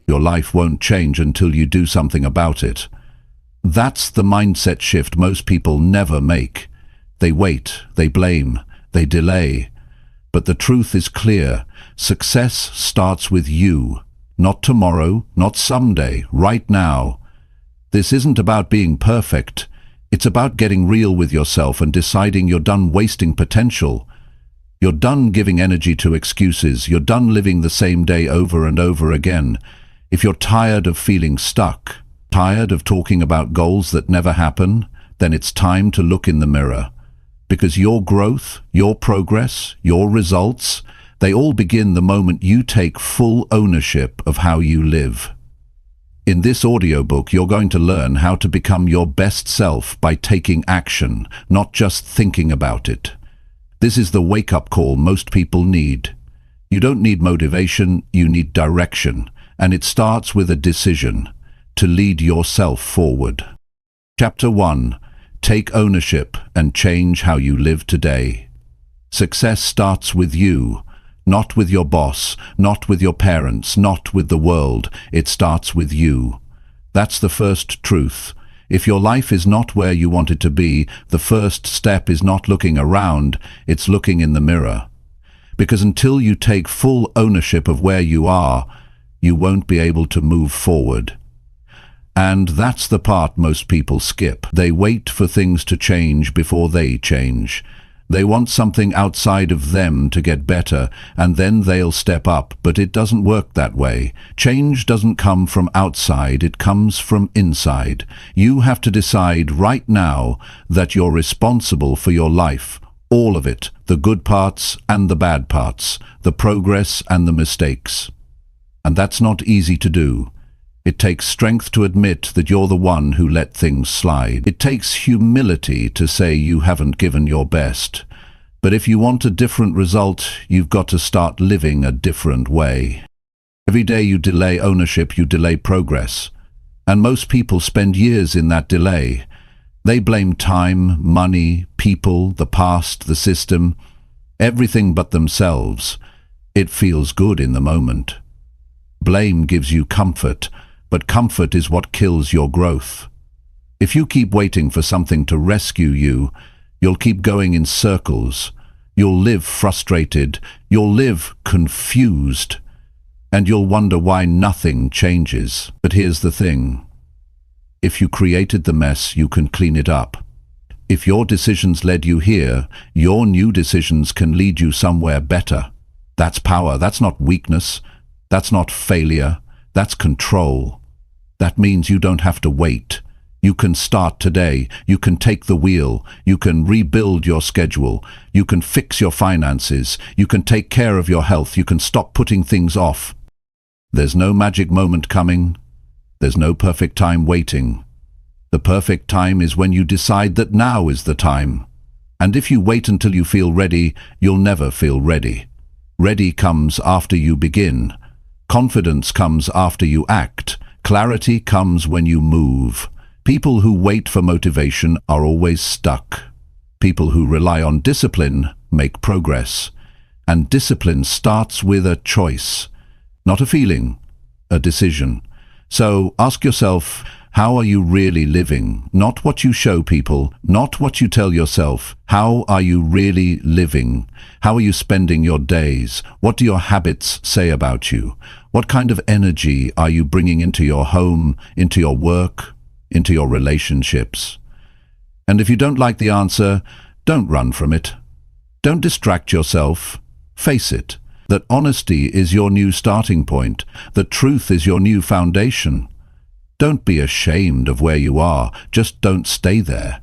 Your life won't change until you do something about it. That's the mindset shift most people never make. They wait, they blame, they delay. But the truth is clear. Success starts with you. Not tomorrow, not someday, right now. This isn't about being perfect. It's about getting real with yourself and deciding you're done wasting potential. You're done giving energy to excuses. You're done living the same day over and over again. If you're tired of feeling stuck, tired of talking about goals that never happen, then it's time to look in the mirror. Because your growth, your progress, your results, they all begin the moment you take full ownership of how you live. In this audiobook, you're going to learn how to become your best self by taking action, not just thinking about it. This is the wake-up call most people need. You don't need motivation, you need direction, and it starts with a decision to lead yourself forward. Chapter 1. Take ownership and change how you live today. Success starts with you, not with your boss, not with your parents, not with the world. It starts with you. That's the first truth. If your life is not where you want it to be, the first step is not looking around, it's looking in the mirror. Because until you take full ownership of where you are, you won't be able to move forward. And that's the part most people skip. They wait for things to change before they change. They want something outside of them to get better, and then they'll step up, but it doesn't work that way. Change doesn't come from outside, it comes from inside. You have to decide right now that you're responsible for your life, all of it, the good parts and the bad parts, the progress and the mistakes. And that's not easy to do. It takes strength to admit that you're the one who let things slide. It takes humility to say you haven't given your best. But if you want a different result, you've got to start living a different way. Every day you delay ownership, you delay progress. And most people spend years in that delay. They blame time, money, people, the past, the system, everything but themselves. It feels good in the moment. Blame gives you comfort, but comfort is what kills your growth. If you keep waiting for something to rescue you, you'll keep going in circles. You'll live frustrated, you'll live confused, and you'll wonder why nothing changes. But here's the thing. If you created the mess, you can clean it up. If your decisions led you here, your new decisions can lead you somewhere better. That's power, that's not weakness, that's not failure. That's control. That means you don't have to wait. You can start today. You can take the wheel. You can rebuild your schedule. You can fix your finances. You can take care of your health. You can stop putting things off. There's no magic moment coming. There's no perfect time waiting. The perfect time is when you decide that now is the time. And if you wait until you feel ready, you'll never feel ready. Ready comes after you begin. Confidence comes after you act. Clarity comes when you move. People who wait for motivation are always stuck. People who rely on discipline make progress. And discipline starts with a choice, not a feeling, a decision. So ask yourself, how are you really living? Not what you show people, not what you tell yourself. How are you really living? How are you spending your days? What do your habits say about you? What kind of energy are you bringing into your home, into your work, into your relationships? And if you don't like the answer, don't run from it. Don't distract yourself. Face it. That honesty is your new starting point. That truth is your new foundation. Don't be ashamed of where you are. Just don't stay there.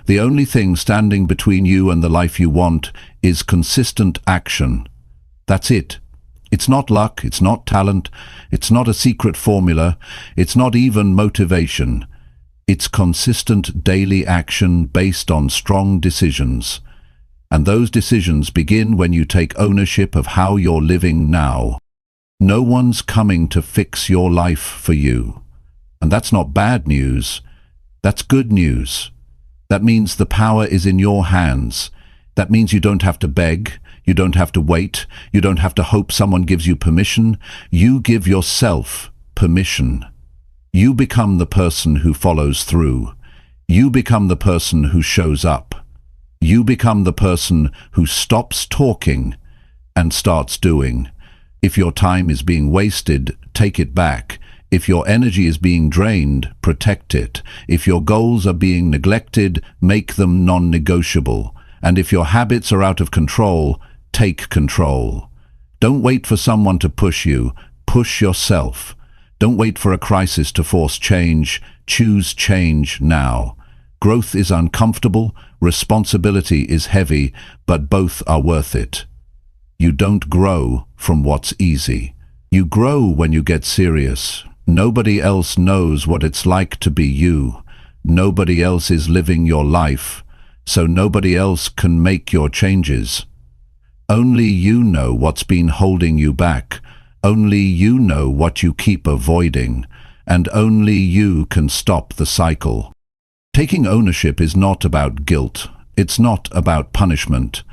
The only thing standing between you and the life you want is consistent action. That's it. It's not luck, it's not talent, it's not a secret formula, it's not even motivation. It's consistent daily action based on strong decisions. And those decisions begin when you take ownership of how you're living now. No one's coming to fix your life for you. And that's not bad news. That's good news. That means the power is in your hands. That means you don't have to beg. You don't have to wait. You don't have to hope someone gives you permission. You give yourself permission. You become the person who follows through. You become the person who shows up. You become the person who stops talking and starts doing. If your time is being wasted, take it back. If your energy is being drained, protect it. If your goals are being neglected, make them non-negotiable. And if your habits are out of control, take control. Don't wait for someone to push you. Push yourself. Don't wait for a crisis to force change. Choose change now. Growth is uncomfortable, responsibility is heavy, but both are worth it. You don't grow from what's easy. You grow when you get serious. Nobody else knows what it's like to be you. Nobody else is living your life, so nobody else can make your changes. Only you know what's been holding you back. Only you know what you keep avoiding, and only you can stop the cycle. Taking ownership is not about guilt. It's not about punishment.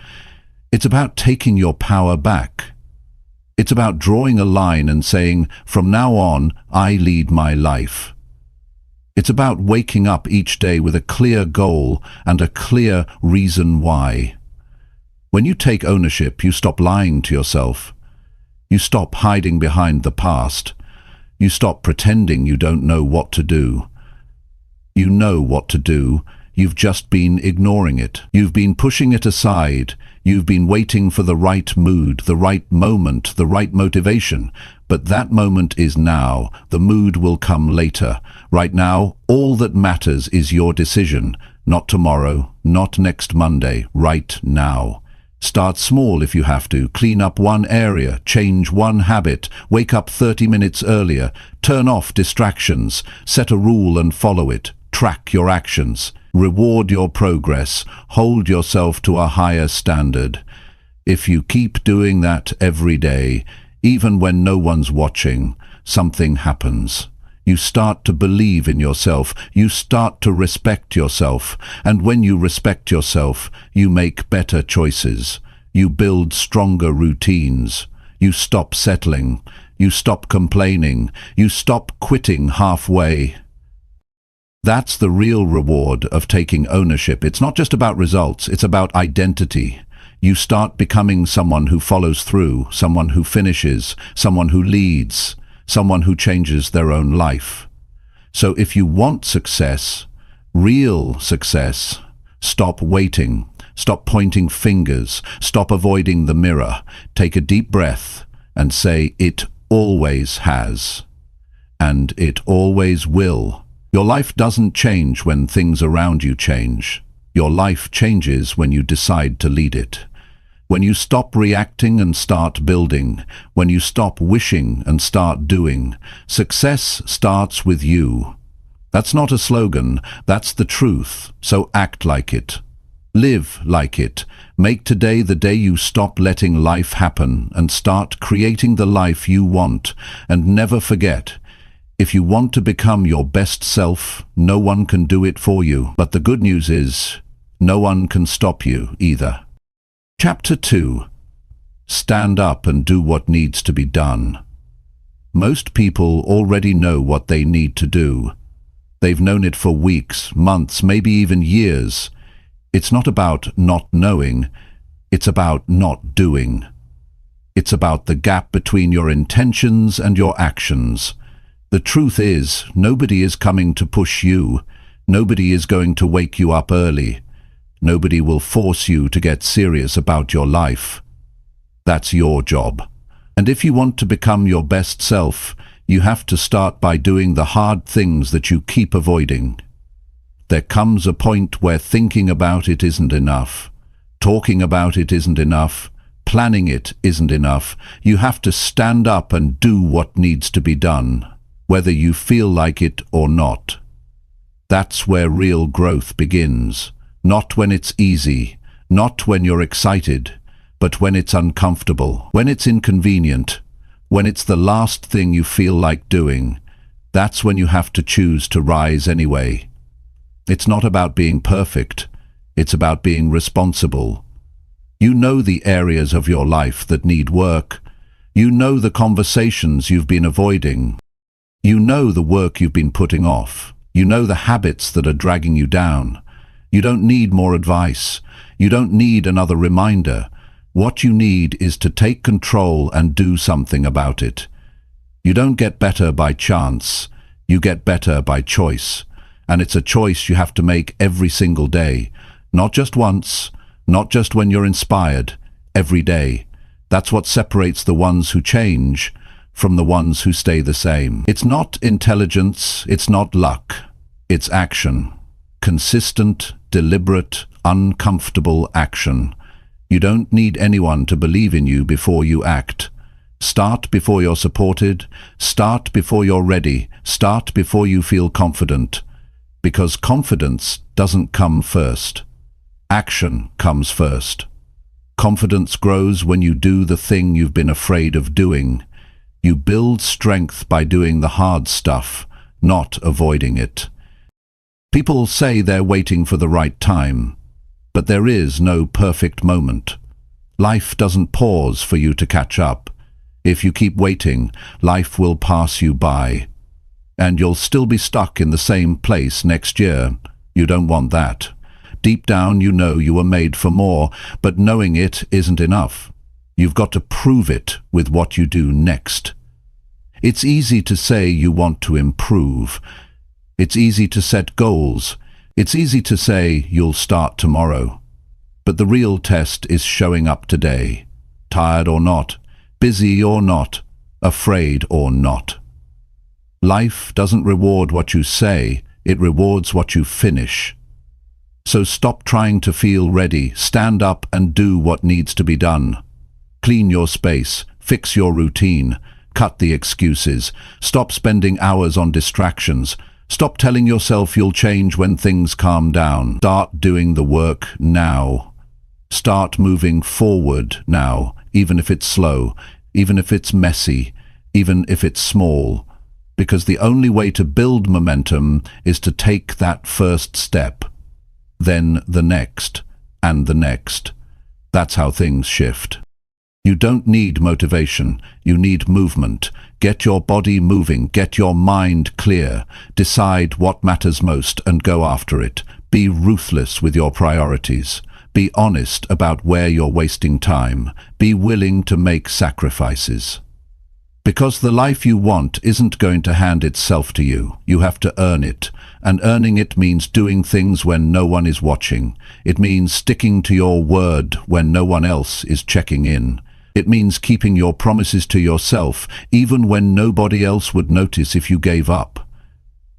It's about taking your power back. It's about drawing a line and saying, from now on, I lead my life. It's about waking up each day with a clear goal and a clear reason why. When you take ownership, you stop lying to yourself. You stop hiding behind the past. You stop pretending you don't know what to do. You know what to do. You've just been ignoring it. You've been pushing it aside. You've been waiting for the right mood, the right moment, the right motivation. But that moment is now. The mood will come later. Right now, all that matters is your decision. Not tomorrow, not next Monday, right now. Start small if you have to. Clean up one area, change one habit, wake up 30 minutes earlier, turn off distractions, set a rule and follow it, track your actions, reward your progress, hold yourself to a higher standard. If you keep doing that every day, even when no one's watching, something happens. You start to believe in yourself, you start to respect yourself, and when you respect yourself, you make better choices. You build stronger routines. You stop settling. You stop complaining. You stop quitting halfway. That's the real reward of taking ownership. It's not just about results, it's about identity. You start becoming someone who follows through, someone who finishes, someone who leads, someone who changes their own life. So if you want success, real success, stop waiting, stop pointing fingers, stop avoiding the mirror, take a deep breath and say, it always has, and it always will. Your life doesn't change when things around you change. Your life changes when you decide to lead it. When you stop reacting and start building, when you stop wishing and start doing, success starts with you. That's not a slogan, that's the truth, so act like it. Live like it. Make today the day you stop letting life happen and start creating the life you want. And never forget, if you want to become your best self, no one can do it for you. But the good news is, no one can stop you either. Chapter 2. Stand up and do what needs to be done. Most people already know what they need to do. They've known it for weeks, months, maybe even years. It's not about not knowing, it's about not doing. It's about the gap between your intentions and your actions. The truth is, nobody is coming to push you. Nobody is going to wake you up early. Nobody will force you to get serious about your life. That's your job. And if you want to become your best self, you have to start by doing the hard things that you keep avoiding. There comes a point where thinking about it isn't enough. Talking about it isn't enough. Planning it isn't enough. You have to stand up and do what needs to be done, whether you feel like it or not. That's where real growth begins. Not when it's easy, not when you're excited, but when it's uncomfortable, when it's inconvenient, when it's the last thing you feel like doing. That's when you have to choose to rise anyway. It's not about being perfect, it's about being responsible. You know the areas of your life that need work. You know the conversations you've been avoiding. You know the work you've been putting off. You know the habits that are dragging you down. You don't need more advice. You don't need another reminder. What you need is to take control and do something about it. You don't get better by chance. You get better by choice. And it's a choice you have to make every single day. Not just once, not just when you're inspired, every day. That's what separates the ones who change from the ones who stay the same. It's not intelligence, it's not luck, it's action. Consistent, deliberate, uncomfortable action. You don't need anyone to believe in you before you act. Start before you're supported. Start before you're ready. Start before you feel confident. Because confidence doesn't come first. Action comes first. Confidence grows when you do the thing you've been afraid of doing. You build strength by doing the hard stuff, not avoiding it. People say they're waiting for the right time, but there is no perfect moment. Life doesn't pause for you to catch up. If you keep waiting, life will pass you by. And you'll still be stuck in the same place next year. You don't want that. Deep down you know you were made for more, but knowing it isn't enough. You've got to prove it with what you do next. It's easy to say you want to improve. It's easy to set goals. It's easy to say you'll start tomorrow. But the real test is showing up today. Tired or not, busy or not, afraid or not. Life doesn't reward what you say, it rewards what you finish. So stop trying to feel ready, stand up and do what needs to be done. Clean your space, fix your routine, cut the excuses, stop spending hours on distractions, stop telling yourself you'll change when things calm down. Start doing the work now. Start moving forward now, even if it's slow, even if it's messy, even if it's small. Because the only way to build momentum is to take that first step, then the next, and the next. That's how things shift. You don't need motivation, you need movement. Get your body moving, get your mind clear, decide what matters most and go after it. Be ruthless with your priorities. Be honest about where you're wasting time. Be willing to make sacrifices. Because the life you want isn't going to hand itself to you. You have to earn it. And earning it means doing things when no one is watching. It means sticking to your word when no one else is checking in. It means keeping your promises to yourself, even when nobody else would notice if you gave up.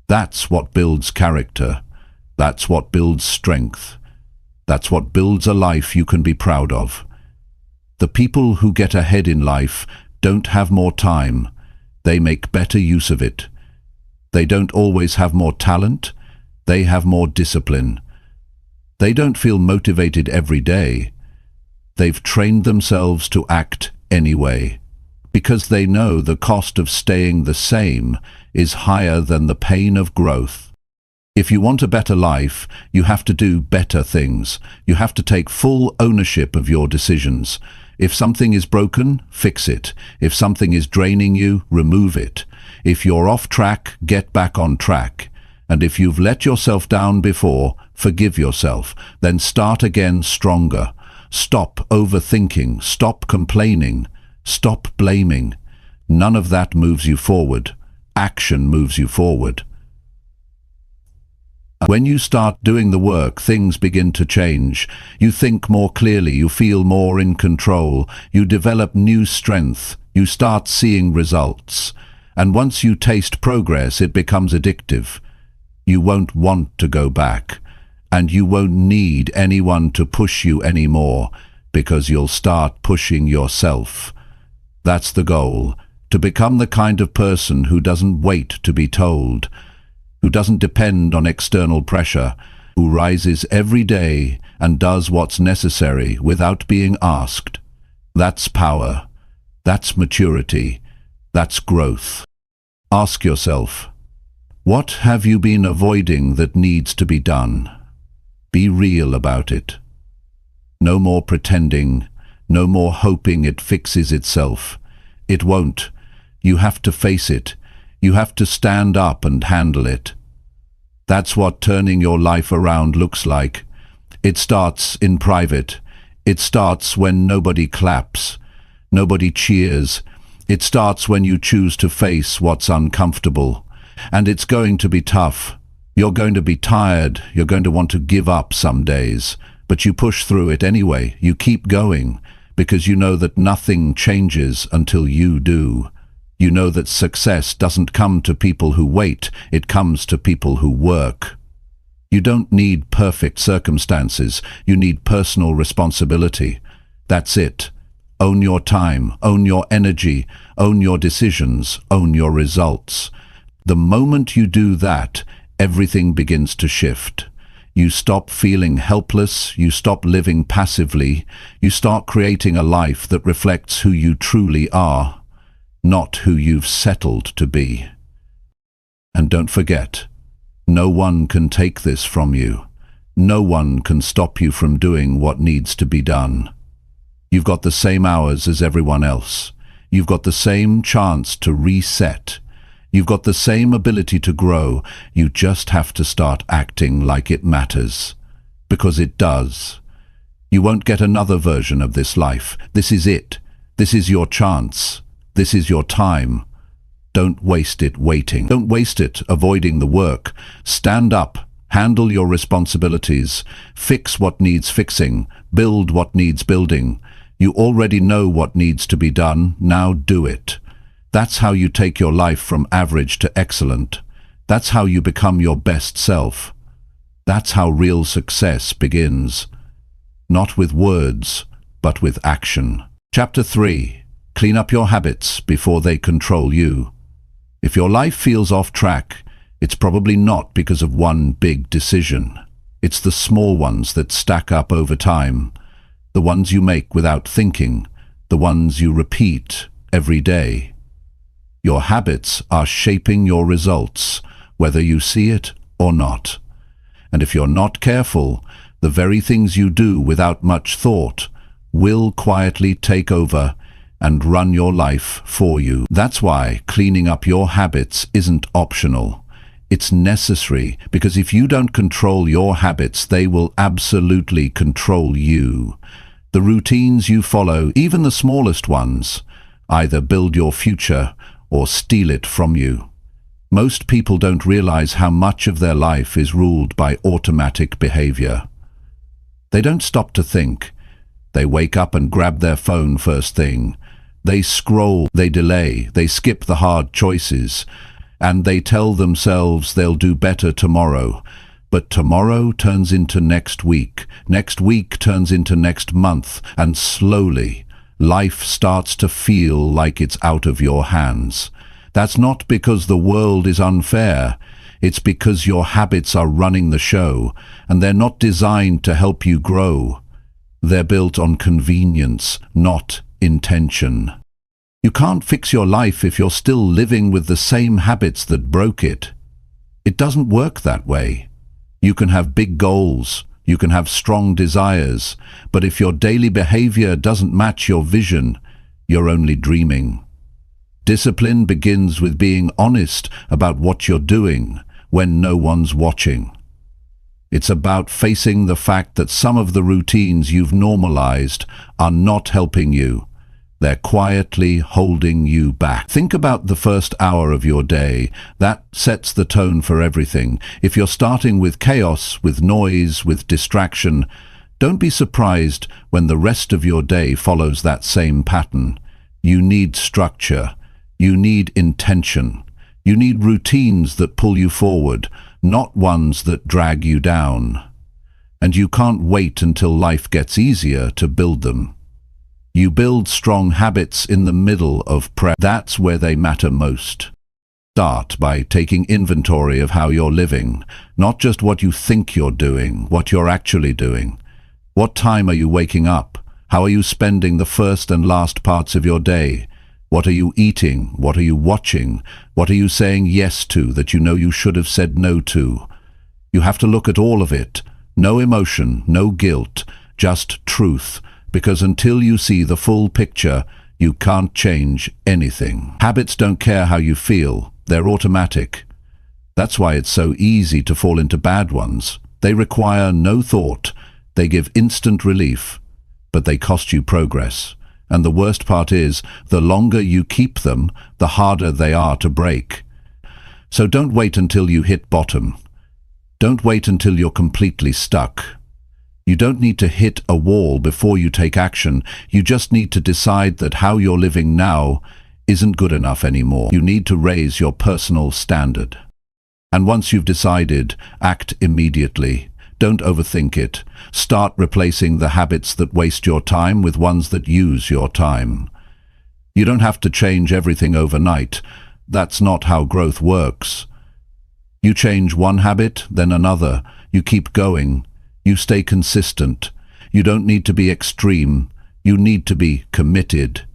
That's what builds character. That's what builds strength. That's what builds a life you can be proud of. The people who get ahead in life don't have more time. They make better use of it. They don't always have more talent. They have more discipline. They don't feel motivated every day. They've trained themselves to act anyway, because they know the cost of staying the same is higher than the pain of growth. If you want a better life, you have to do better things. You have to take full ownership of your decisions. If something is broken, fix it. If something is draining you, remove it. If you're off track, get back on track. And if you've let yourself down before, forgive yourself. Then start again stronger. Stop overthinking. Stop complaining. Stop blaming. None of that moves you forward. Action moves you forward. When you start doing the work, things begin to change. You think more clearly, you feel more in control, you develop new strength, you start seeing results. And once you taste progress, it becomes addictive. You won't want to go back. And you won't need anyone to push you anymore, because you'll start pushing yourself. That's the goal, to become the kind of person who doesn't wait to be told, who doesn't depend on external pressure, who rises every day and does what's necessary without being asked. That's power. That's maturity. That's growth. Ask yourself, what have you been avoiding that needs to be done? Be real about it. No more pretending, no more hoping it fixes itself. It won't. You have to face it. You have to stand up and handle it. That's what turning your life around looks like. It starts in private. It starts when nobody claps, nobody cheers. It starts when you choose to face what's uncomfortable. And it's going to be tough. You're going to be tired. You're going to want to give up some days. But you push through it anyway. You keep going because you know that nothing changes until you do. You know that success doesn't come to people who wait. It comes to people who work. You don't need perfect circumstances. You need personal responsibility. That's it. Own your time, own your energy, own your decisions, own your results. The moment you do that, everything begins to shift. You stop feeling helpless, you stop living passively, you start creating a life that reflects who you truly are, not who you've settled to be. And don't forget, no one can take this from you. No one can stop you from doing what needs to be done. You've got the same hours as everyone else. You've got the same chance to reset. You've got the same ability to grow. You just have to start acting like it matters. Because it does. You won't get another version of this life. This is it. This is your chance. This is your time. Don't waste it waiting. Don't waste it avoiding the work. Stand up. Handle your responsibilities. Fix what needs fixing. Build what needs building. You already know what needs to be done. Now do it. That's how you take your life from average to excellent. That's how you become your best self. That's how real success begins. Not with words, but with action. Chapter 3. Clean up your habits before they control you. If your life feels off track, it's probably not because of one big decision. It's the small ones that stack up over time. The ones you make without thinking. The ones you repeat every day. Your habits are shaping your results, whether you see it or not. And if you're not careful, the very things you do without much thought will quietly take over and run your life for you. That's why cleaning up your habits isn't optional. It's necessary, because if you don't control your habits, they will absolutely control you. The routines you follow, even the smallest ones, either build your future or steal it from you. Most people don't realize how much of their life is ruled by automatic behavior. They don't stop to think. They wake up and grab their phone first thing. They scroll, they delay, they skip the hard choices, and they tell themselves they'll do better tomorrow. But tomorrow turns into next week turns into next month, and slowly, life starts to feel like it's out of your hands. That's not because the world is unfair. It's because your habits are running the show, and they're not designed to help you grow. They're built on convenience, not intention. You can't fix your life if you're still living with the same habits that broke it. It doesn't work that way. You can have big goals, you can have strong desires, but if your daily behavior doesn't match your vision, you're only dreaming. Discipline begins with being honest about what you're doing when no one's watching. It's about facing the fact that some of the routines you've normalized are not helping you. They're quietly holding you back. Think about the first hour of your day. That sets the tone for everything. If you're starting with chaos, with noise, with distraction, don't be surprised when the rest of your day follows that same pattern. You need structure. You need intention. You need routines that pull you forward, not ones that drag you down. And you can't wait until life gets easier to build them. You build strong habits in the middle of prep. That's where they matter most. Start by taking inventory of how you're living, not just what you think you're doing, what you're actually doing. What time are you waking up? How are you spending the first and last parts of your day? What are you eating? What are you watching? What are you saying yes to that you know you should have said no to? You have to look at all of it. No emotion, no guilt, just truth. Because until you see the full picture, you can't change anything. Habits don't care how you feel. they're automatic. That's why it's so easy to fall into bad ones. They require no thought. They give instant relief, but they cost you progress. And the worst part is, the longer you keep them, the harder they are to break. So don't wait until you hit bottom. Don't wait until you're completely stuck. You don't need to hit a wall before you take action. You just need to decide that how you're living now isn't good enough anymore. You need to raise your personal standard. And once you've decided, act immediately. Don't overthink it. Start replacing the habits that waste your time with ones that use your time. You don't have to change everything overnight. That's not how growth works. You change one habit, then another. You keep going. You stay consistent. You don't need to be extreme. You need to be committed.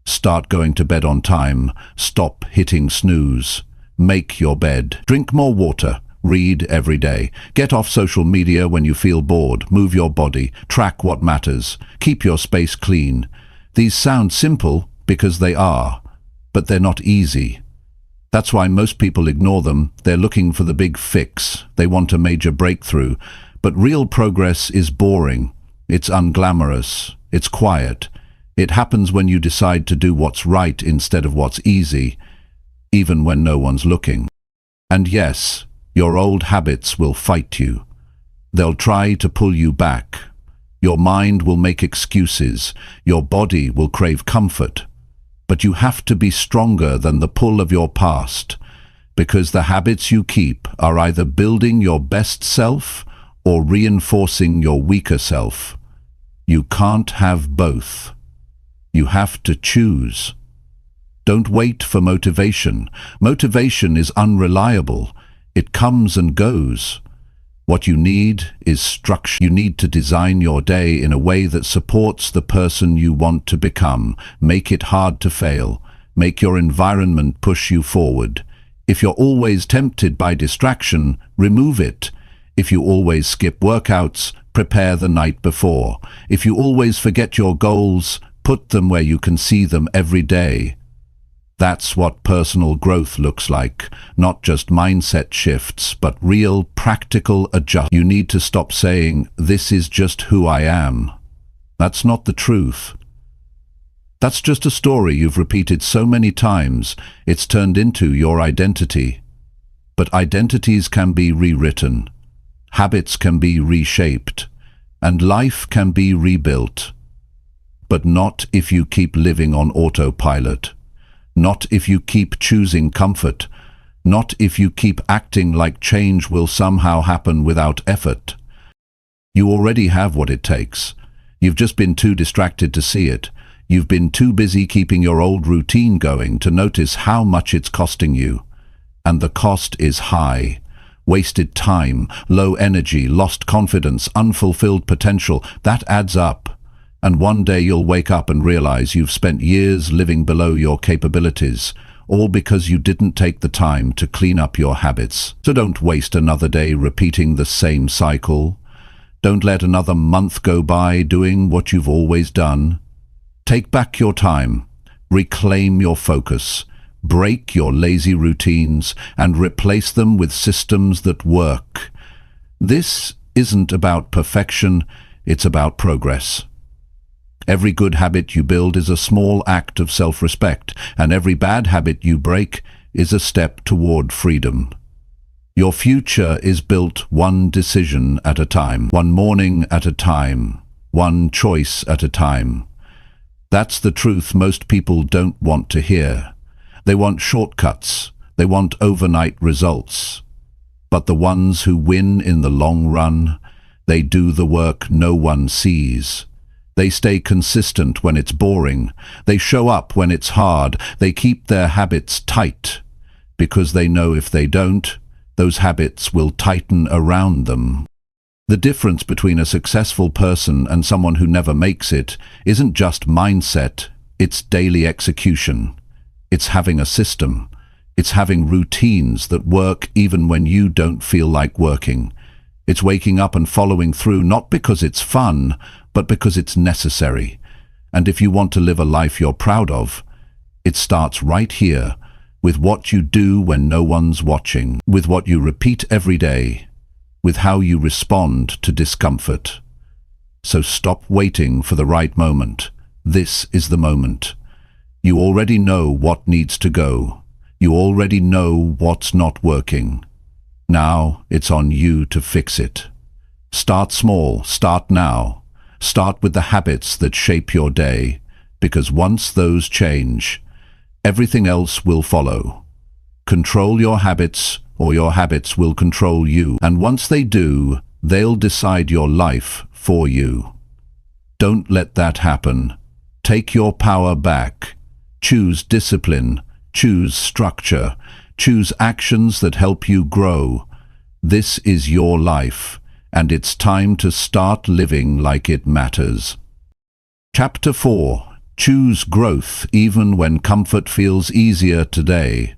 Start going to bed on time. Stop hitting snooze. Make your bed. Drink more water. Read every day. Get off social media when you feel bored. Move your body. Track what matters. Keep your space clean. These sound simple because they are, but they're not easy. That's why most people ignore them. They're looking for the big fix. They want a major breakthrough. But real progress is boring. It's unglamorous. It's quiet. It happens when you decide to do what's right instead of what's easy, even when no one's looking. And yes, your old habits will fight you. They'll try to pull you back. Your mind will make excuses. Your body will crave comfort. But you have to be stronger than the pull of your past, because the habits you keep are either building your best self or reinforcing your weaker self. You can't have both. You have to choose. Don't wait for motivation. Motivation is unreliable. It comes and goes. What you need is structure. You need to design your day in a way that supports the person you want to become. Make it hard to fail. Make your environment push you forward. If you're always tempted by distraction, remove it. If you always skip workouts, prepare the night before. If you always forget your goals, put them where you can see them every day. That's what personal growth looks like, not just mindset shifts, but real, practical adjustments. You need to stop saying, "This is just who I am." That's not the truth. That's just a story you've repeated so many times, it's turned into your identity. But identities can be rewritten, habits can be reshaped, and life can be rebuilt. But not if you keep living on autopilot. Not if you keep choosing comfort. Not if you keep acting like change will somehow happen without effort. You already have what it takes. You've just been too distracted to see it. You've been too busy keeping your old routine going to notice how much it's costing you. And the cost is high. Wasted time, low energy, lost confidence, unfulfilled potential, that adds up. And one day you'll wake up and realize you've spent years living below your capabilities, all because you didn't take the time to clean up your habits. So don't waste another day repeating the same cycle. Don't let another month go by doing what you've always done. Take back your time, reclaim your focus, break your lazy routines, and replace them with systems that work. This isn't about perfection, it's about progress. Every good habit you build is a small act of self-respect, and every bad habit you break is a step toward freedom. Your future is built one decision at a time, one morning at a time, one choice at a time. That's the truth most people don't want to hear. They want shortcuts, they want overnight results. But the ones who win in the long run, they do the work no one sees. They stay consistent when it's boring. They show up when it's hard. They keep their habits tight, because they know if they don't, those habits will tighten around them. The difference between a successful person and someone who never makes it isn't just mindset, it's daily execution. It's having a system. It's having routines that work even when you don't feel like working. It's waking up and following through, not because it's fun, but because it's necessary. And if you want to live a life you're proud of, it starts right here, with what you do when no one's watching, with what you repeat every day, with how you respond to discomfort. So stop waiting for the right moment. This is the moment. You already know what needs to go. You already know what's not working. Now it's on you to fix it. Start small, start now. Start with the habits that shape your day, because once those change, everything else will follow. Control your habits, or your habits will control you. And once they do, they'll decide your life for you. Don't let that happen. Take your power back. Choose discipline. Choose structure. Choose actions that help you grow. This is your life, and it's time to start living like it matters. Chapter 4. Choose growth even when comfort feels easier today.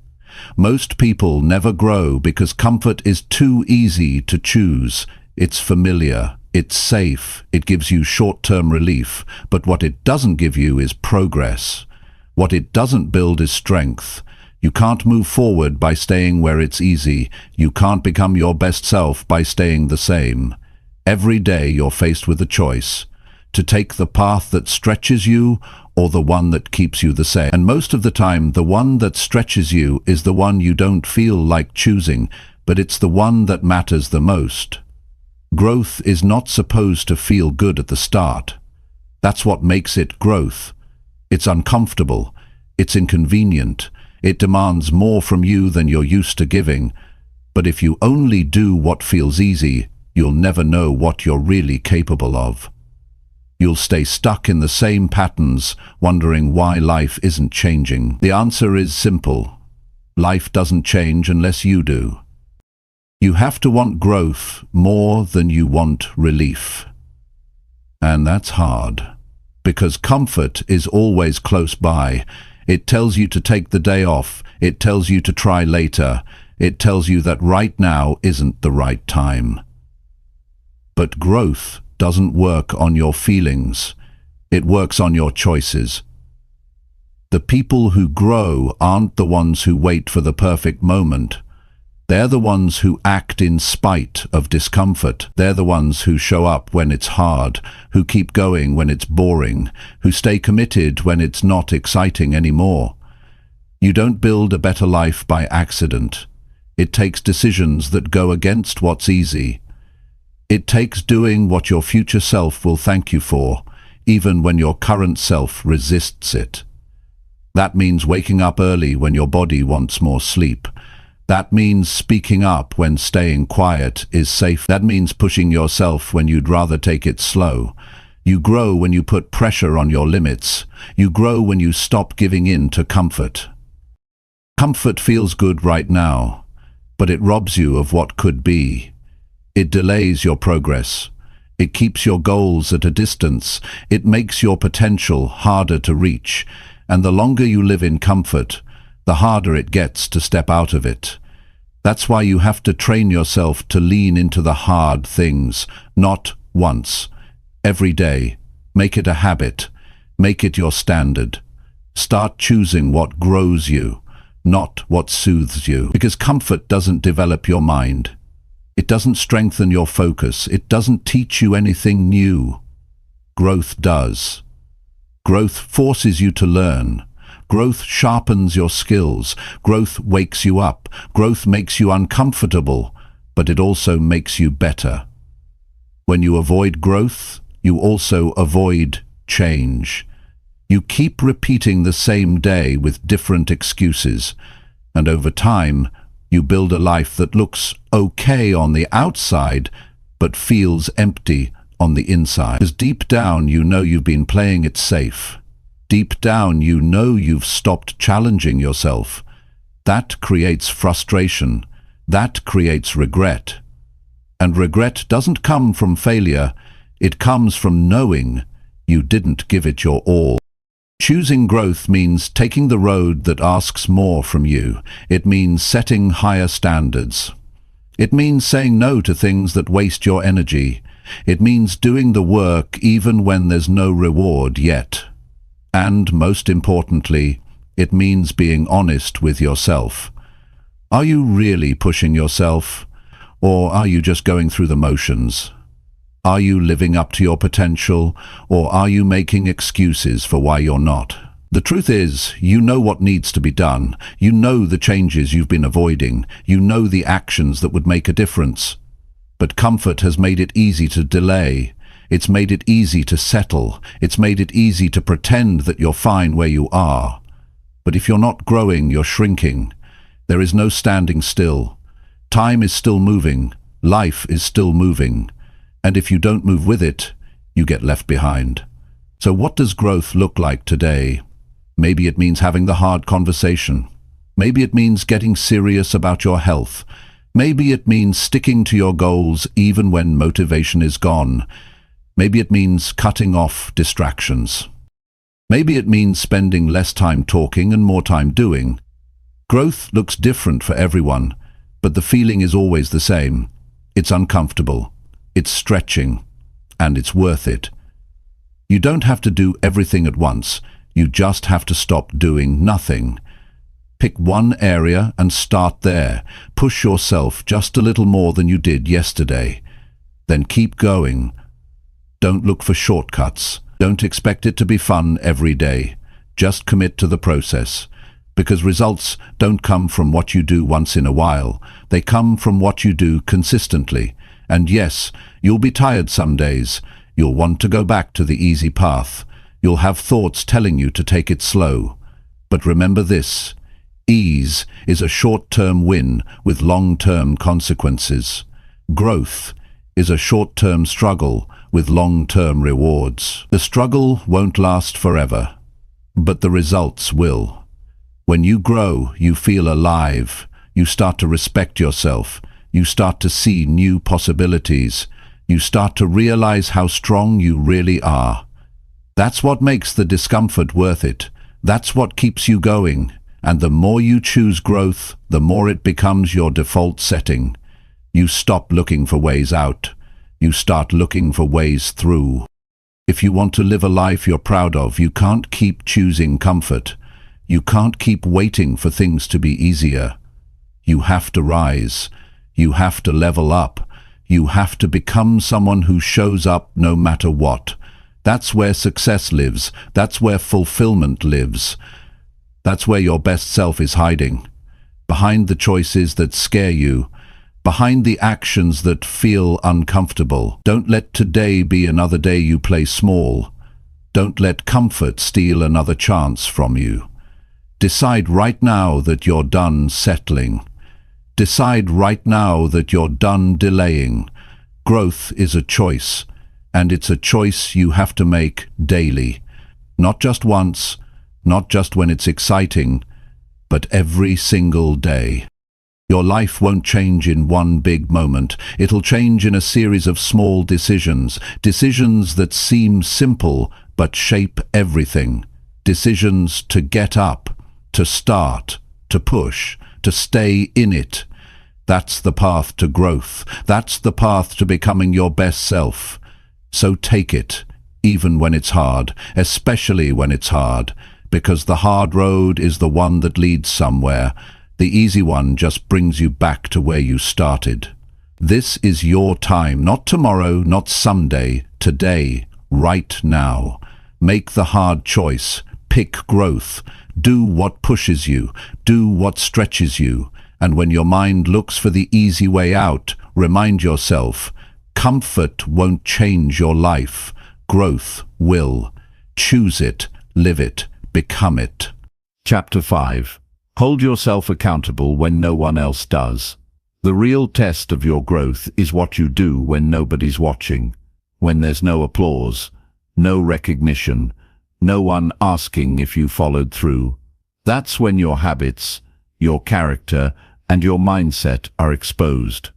Most people never grow because comfort is too easy to choose. It's familiar, it's safe, it gives you short-term relief, but what it doesn't give you is progress. What it doesn't build is strength. You can't move forward by staying where it's easy. You can't become your best self by staying the same. Every day you're faced with a choice: to take the path that stretches you or the one that keeps you the same. And most of the time, the one that stretches you is the one you don't feel like choosing, but it's the one that matters the most. Growth is not supposed to feel good at the start. That's what makes it growth. It's uncomfortable. It's inconvenient. It demands more from you than you're used to giving. But if you only do what feels easy, you'll never know what you're really capable of. You'll stay stuck in the same patterns, wondering why life isn't changing. The answer is simple. Life doesn't change unless you do. You have to want growth more than you want relief. And that's hard, because comfort is always close by. It tells you to take the day off. It tells you to try later. It tells you that right now isn't the right time. But growth doesn't work on your feelings. It works on your choices. The people who grow aren't the ones who wait for the perfect moment. They're the ones who act in spite of discomfort. They're the ones who show up when it's hard, who keep going when it's boring, who stay committed when it's not exciting anymore. You don't build a better life by accident. It takes decisions that go against what's easy. It takes doing what your future self will thank you for, even when your current self resists it. That means waking up early when your body wants more sleep. That means speaking up when staying quiet is safe. That means pushing yourself when you'd rather take it slow. You grow when you put pressure on your limits. You grow when you stop giving in to comfort. Comfort feels good right now, but it robs you of what could be. It delays your progress. It keeps your goals at a distance. It makes your potential harder to reach. And the longer you live in comfort, the harder it gets to step out of it. That's why you have to train yourself to lean into the hard things, not once. Every day. Make it a habit. Make it your standard. Start choosing what grows you, not what soothes you. Because comfort doesn't develop your mind. It doesn't strengthen your focus. It doesn't teach you anything new. Growth does. Growth forces you to learn. Growth sharpens your skills. Growth wakes you up. Growth makes you uncomfortable, but it also makes you better. When you avoid growth, you also avoid change. You keep repeating the same day with different excuses, and over time, you build a life that looks okay on the outside, but feels empty on the inside. Because deep down you know you've been playing it safe. Deep down you know you've stopped challenging yourself. That creates frustration. That creates regret. And regret doesn't come from failure. It comes from knowing you didn't give it your all. Choosing growth means taking the road that asks more from you. It means setting higher standards. It means saying no to things that waste your energy. It means doing the work even when there's no reward yet. And most importantly, It means being honest with yourself. Are you really pushing yourself? Or are you just going through the motions? Are you living up to your potential, or are you making excuses for why you're not? The truth is, you know what needs to be done. You know the changes you've been avoiding. You know the actions that would make a difference. But comfort has made it easy to delay. It's made it easy to settle. It's made it easy to pretend that you're fine where you are. But if you're not growing, you're shrinking. There is no standing still. Time is still moving. Life is still moving. And if you don't move with it, you get left behind. So what does growth look like today? Maybe it means having the hard conversation. Maybe it means getting serious about your health. Maybe it means sticking to your goals even when motivation is gone. Maybe it means cutting off distractions. Maybe it means spending less time talking and more time doing. Growth looks different for everyone, but the feeling is always the same. It's uncomfortable. It's stretching, and it's worth it. You don't have to do everything at once. You just have to stop doing nothing. Pick one area and start there. Push yourself just a little more than you did yesterday. Then keep going. Don't look for shortcuts. Don't expect it to be fun every day. Just commit to the process. Because results don't come from what you do once in a while. They come from what you do consistently. And yes, you'll be tired some days. You'll want to go back to the easy path. You'll have thoughts telling you to take it slow. But remember this: ease is a short-term win with long-term consequences. Growth is a short-term struggle with long-term rewards. The struggle won't last forever, but the results will. When you grow, you feel alive. You start to respect yourself. You start to see new possibilities. You start to realize how strong you really are. That's what makes the discomfort worth it. That's what keeps you going. And the more you choose growth, the more it becomes your default setting. You stop looking for ways out. You start looking for ways through. If you want to live a life you're proud of, you can't keep choosing comfort. You can't keep waiting for things to be easier. You have to rise. You have to level up. You have to become someone who shows up no matter what. That's where success lives. That's where fulfillment lives. That's where your best self is hiding. Behind the choices that scare you. Behind the actions that feel uncomfortable. Don't let today be another day you play small. Don't let comfort steal another chance from you. Decide right now that you're done settling. Decide right now that you're done delaying. Growth is a choice, and it's a choice you have to make daily. Not just once, not just when it's exciting, but every single day. Your life won't change in one big moment. It'll change in a series of small decisions, decisions that seem simple but shape everything. Decisions to get up, to start, to push, to stay in it. That's the path to growth. That's the path to becoming your best self. So take it, even when it's hard, especially when it's hard, because the hard road is the one that leads somewhere. The easy one just brings you back to where you started. This is your time, not tomorrow, not someday, today, right now. Make the hard choice. Pick growth. Do what pushes you. Do what stretches you. And when your mind looks for the easy way out, remind yourself, comfort won't change your life. Growth will. Choose it, live it, become it. Chapter 5. Hold yourself accountable when no one else does. The real test of your growth is what you do when nobody's watching, when there's no applause, no recognition, no one asking if you followed through. That's when your habits, your character, and your mindset are exposed.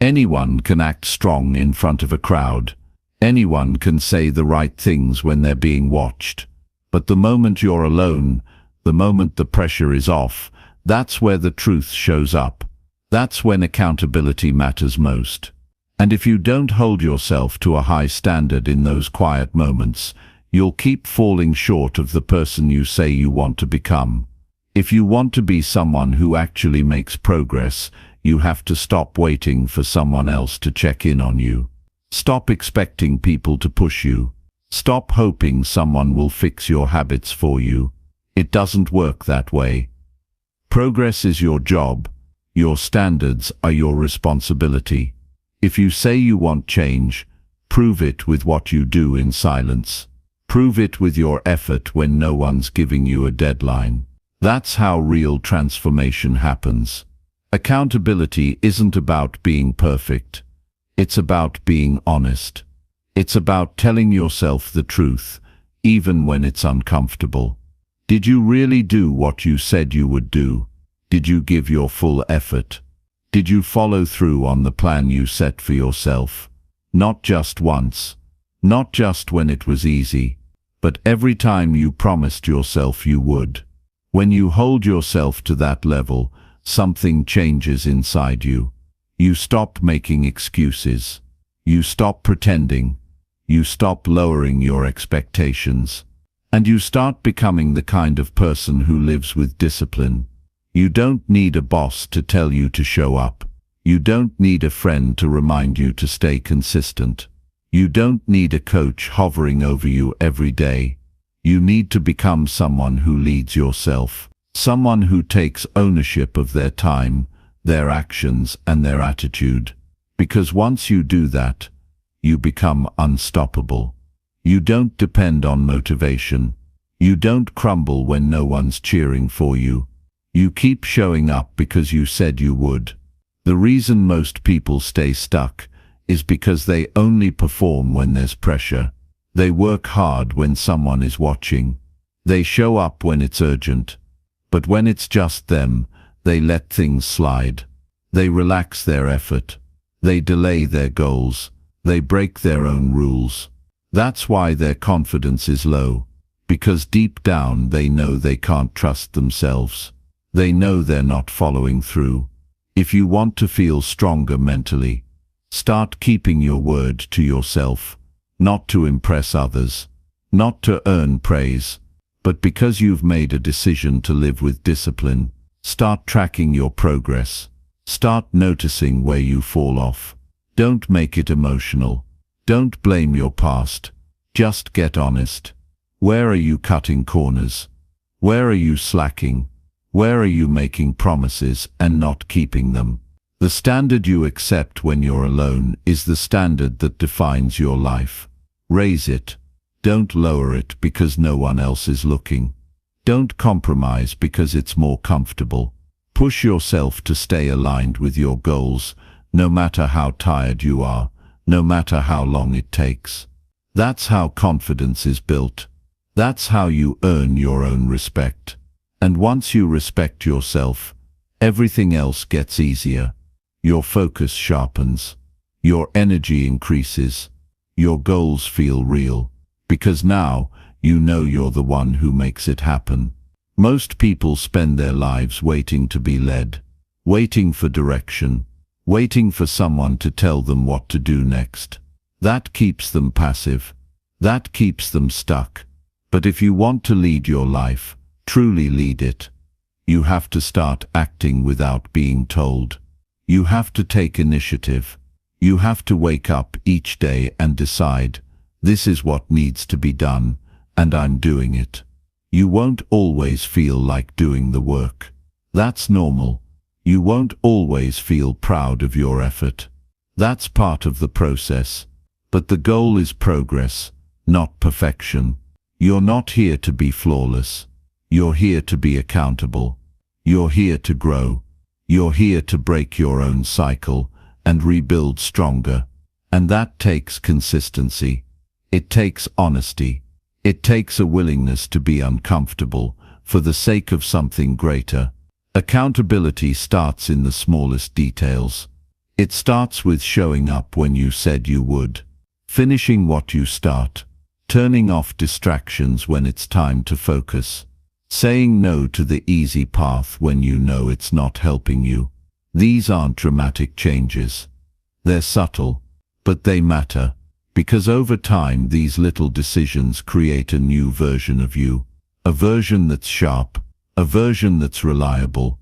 Anyone can act strong in front of a crowd. Anyone can say the right things when they're being watched. But the moment you're alone, the moment the pressure is off, that's where the truth shows up. That's when accountability matters most. And if you don't hold yourself to a high standard in those quiet moments, you'll keep falling short of the person you say you want to become. If you want to be someone who actually makes progress, you have to stop waiting for someone else to check in on you. Stop expecting people to push you. Stop hoping someone will fix your habits for you. It doesn't work that way. Progress is your job. Your standards are your responsibility. If you say you want change, prove it with what you do in silence. Prove it with your effort when no one's giving you a deadline. That's how real transformation happens. Accountability isn't about being perfect. It's about being honest. It's about telling yourself the truth, even when it's uncomfortable. Did you really do what you said you would do? Did you give your full effort? Did you follow through on the plan you set for yourself? Not just once, not just when it was easy, but every time you promised yourself you would. When you hold yourself to that level, something changes inside you. You stop making excuses. You stop pretending. You stop lowering your expectations. And you start becoming the kind of person who lives with discipline. You don't need a boss to tell you to show up. You don't need a friend to remind you to stay consistent. You don't need a coach hovering over you every day. You need to become someone who leads yourself. Someone who takes ownership of their time, their actions, and their attitude. Because once you do that, you become unstoppable. You don't depend on motivation. You don't crumble when no one's cheering for you. You keep showing up because you said you would. The reason most people stay stuck is because they only perform when there's pressure. They work hard when someone is watching. They show up when it's urgent. But when it's just them, they let things slide. They relax their effort. They delay their goals. They break their own rules. That's why their confidence is low. Because deep down they know they can't trust themselves. They know they're not following through. If you want to feel stronger mentally, start keeping your word to yourself, not to impress others, not to earn praise, but because you've made a decision to live with discipline. Start tracking your progress. Start noticing where you fall off. Don't make it emotional. Don't blame your past. Just get honest. Where are you cutting corners? Where are you slacking? Where are you making promises and not keeping them? The standard you accept when you're alone is the standard that defines your life. Raise it. Don't lower it because no one else is looking. Don't compromise because it's more comfortable. Push yourself to stay aligned with your goals, no matter how tired you are, no matter how long it takes. That's how confidence is built. That's how you earn your own respect. And once you respect yourself, everything else gets easier. Your focus sharpens. Your energy increases. Your goals feel real. Because now, you know you're the one who makes it happen. Most people spend their lives waiting to be led. Waiting for direction. Waiting for someone to tell them what to do next. That keeps them passive. That keeps them stuck. But if you want to lead your life, truly lead it, you have to start acting without being told. You have to take initiative. You have to wake up each day and decide, this is what needs to be done, and I'm doing it. You won't always feel like doing the work. That's normal. You won't always feel proud of your effort. That's part of the process. But the goal is progress, not perfection. You're not here to be flawless. You're here to be accountable. You're here to grow. You're here to break your own cycle and rebuild stronger. And that takes consistency. It takes honesty. It takes a willingness to be uncomfortable for the sake of something greater. Accountability starts in the smallest details. It starts with showing up when you said you would, finishing what you start, turning off distractions when it's time to focus, saying no to the easy path when you know it's not helping you. These aren't dramatic changes. They're subtle, but they matter, because over time these little decisions create a new version of you, a version that's sharp, A version that's reliable.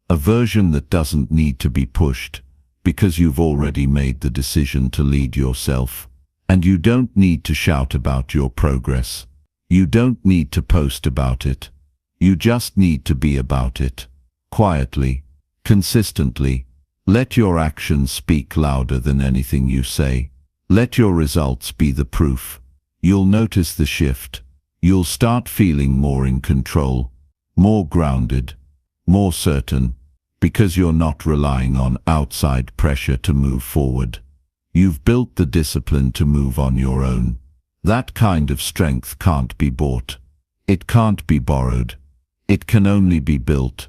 A version that doesn't need to be pushed, because you've already made the decision to lead yourself. And you don't need to shout about your progress. You don't need to post about it. You just need to be about it. Quietly, consistently. Let your actions speak louder than anything you say. Let your results be the proof. You'll notice the shift. You'll start feeling more in control, more grounded, more certain, because you're not relying on outside pressure to move forward. You've built the discipline to move on your own. That kind of strength can't be bought. It can't be borrowed. It can only be built.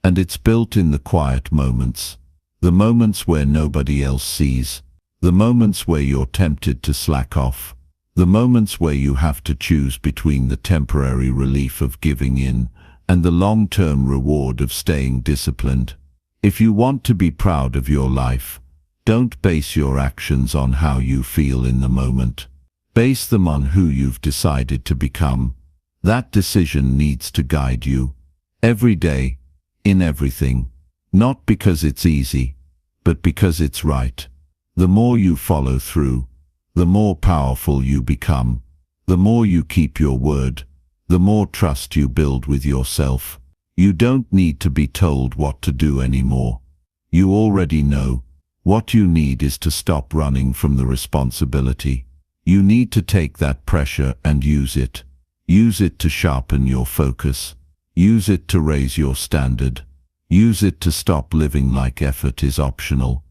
And it's built in the quiet moments. The moments where nobody else sees. The moments where you're tempted to slack off. The moments where you have to choose between the temporary relief of giving in and the long-term reward of staying disciplined. If you want to be proud of your life, don't base your actions on how you feel in the moment. Base them on who you've decided to become. That decision needs to guide you. Every day, in everything. Not because it's easy, but because it's right. The more you follow through, the more powerful you become. The more you keep your word, the more trust you build with yourself. You don't need to be told what to do anymore. You already know. What you need is to stop running from the responsibility. You need to take that pressure and use it. Use it to sharpen your focus. Use it to raise your standard. Use it to stop living like effort is optional.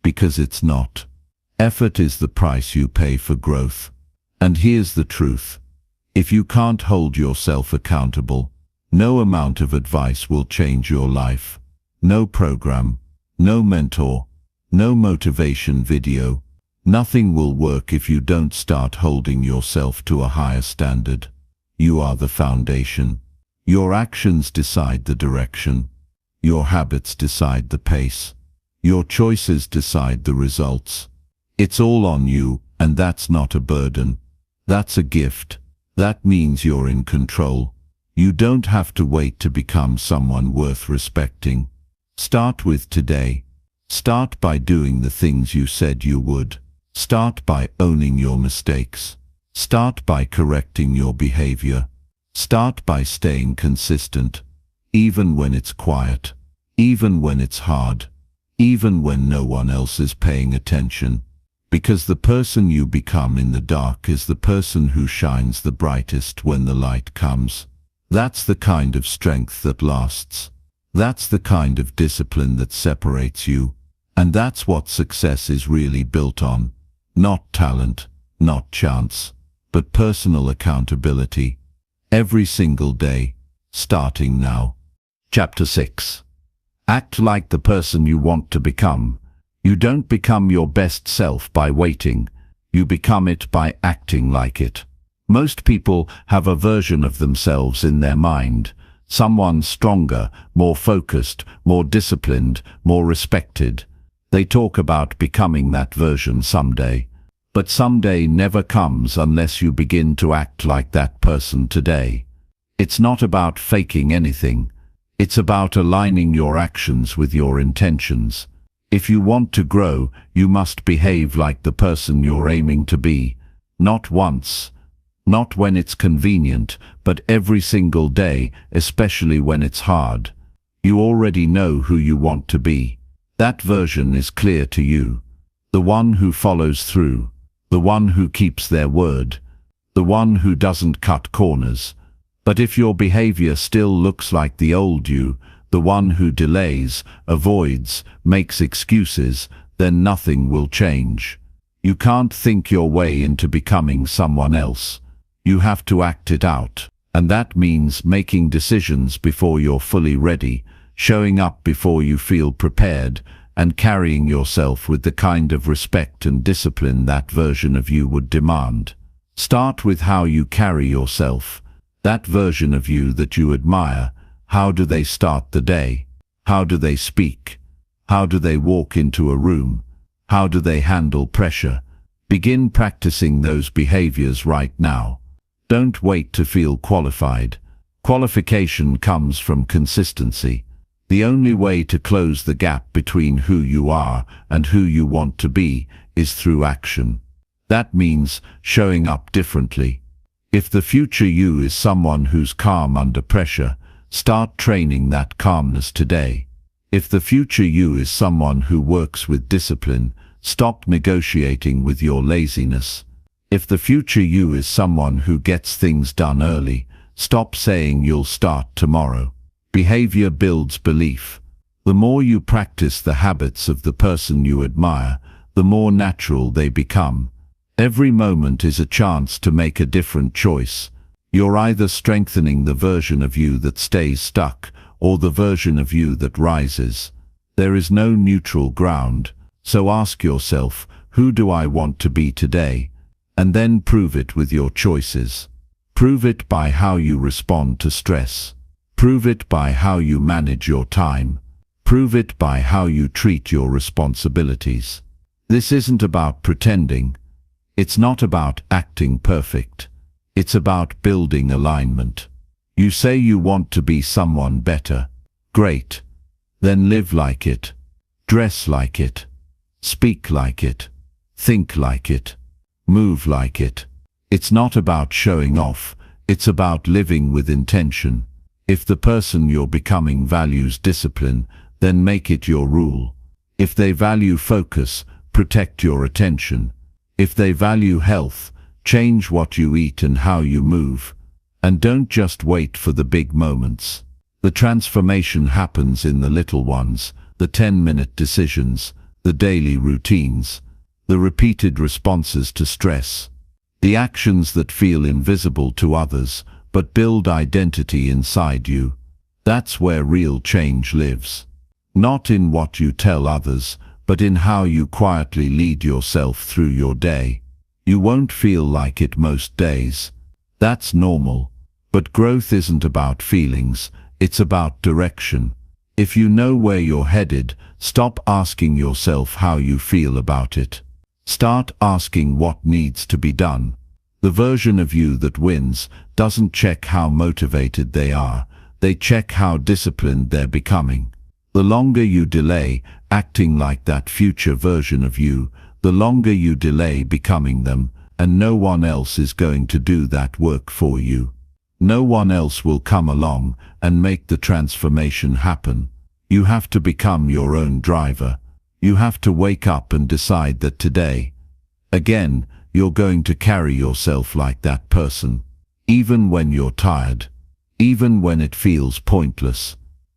Because it's not. Effort is the price you pay for growth. And here's the truth. If you can't hold yourself accountable, no amount of advice will change your life. No program, no mentor, no motivation video. Nothing will work if you don't start holding yourself to a higher standard. You are the foundation. Your actions decide the direction. Your habits decide the pace. Your choices decide the results. It's all on you, and that's not a burden. That's a gift. That means you're in control. You don't have to wait to become someone worth respecting. Start with today. Start by doing the things you said you would. Start by owning your mistakes. Start by correcting your behavior. Start by staying consistent, even when it's quiet, even when it's hard, even when no one else is paying attention. Because the person you become in the dark is the person who shines the brightest when the light comes. That's the kind of strength that lasts. That's the kind of discipline that separates you. And that's what success is really built on. Not talent, not chance, but personal accountability. Every single day, starting now. Chapter 6. Act like the person you want to become. You don't become your best self by waiting. You become it by acting like it. Most people have a version of themselves in their mind. Someone stronger, more focused, more disciplined, more respected. They talk about becoming that version someday. But someday never comes unless you begin to act like that person today. It's not about faking anything. It's about aligning your actions with your intentions. If you want to grow, you must behave like the person you're aiming to be. Not once, not when it's convenient, but every single day, especially when it's hard. You already know who you want to be. That version is clear to you. The one who follows through. The one who keeps their word. The one who doesn't cut corners. But if your behavior still looks like the old you, the one who delays, avoids, makes excuses, then nothing will change. You can't think your way into becoming someone else. You have to act it out. And that means making decisions before you're fully ready, showing up before you feel prepared, and carrying yourself with the kind of respect and discipline that version of you would demand. Start with how you carry yourself. That version of you that you admire. How do they start the day? How do they speak? How do they walk into a room? How do they handle pressure? Begin practicing those behaviors right now. Don't wait to feel qualified. Qualification comes from consistency. The only way to close the gap between who you are and who you want to be is through action. That means showing up differently. If the future you is someone who's calm under pressure, start training that calmness today. If the future you is someone who works with discipline, stop negotiating with your laziness. If the future you is someone who gets things done early, stop saying you'll start tomorrow. Behavior builds belief. The more you practice the habits of the person you admire, the more natural they become. Every moment is a chance to make a different choice. You're either strengthening the version of you that stays stuck, or the version of you that rises. There is no neutral ground, so ask yourself, who do I want to be today? And then prove it with your choices. Prove it by how you respond to stress. Prove it by how you manage your time. Prove it by how you treat your responsibilities. This isn't about pretending. It's not about acting perfect. It's about building alignment. You say you want to be someone better. Great. Then live like it. Dress like it. Speak like it. Think like it. Move like it. It's not about showing off. It's about living with intention. If the person you're becoming values discipline, then make it your rule. If they value focus, protect your attention. If they value health, change what you eat and how you move. And don't just wait for the big moments. The transformation happens in the little ones, the 10-minute decisions, the daily routines, the repeated responses to stress, the actions that feel invisible to others, but build identity inside you. That's where real change lives. Not in what you tell others, but in how you quietly lead yourself through your day. You won't feel like it most days. That's normal. But growth isn't about feelings, it's about direction. If you know where you're headed, stop asking yourself how you feel about it. Start asking what needs to be done. The version of you that wins doesn't check how motivated they are, they check how disciplined they're becoming. The longer you delay acting like that future version of you, the longer you delay becoming them, and no one else is going to do that work for you. No one else will come along and make the transformation happen. You have to become your own driver. You have to wake up and decide that today, again, you're going to carry yourself like that person. Even when you're tired. Even when it feels pointless.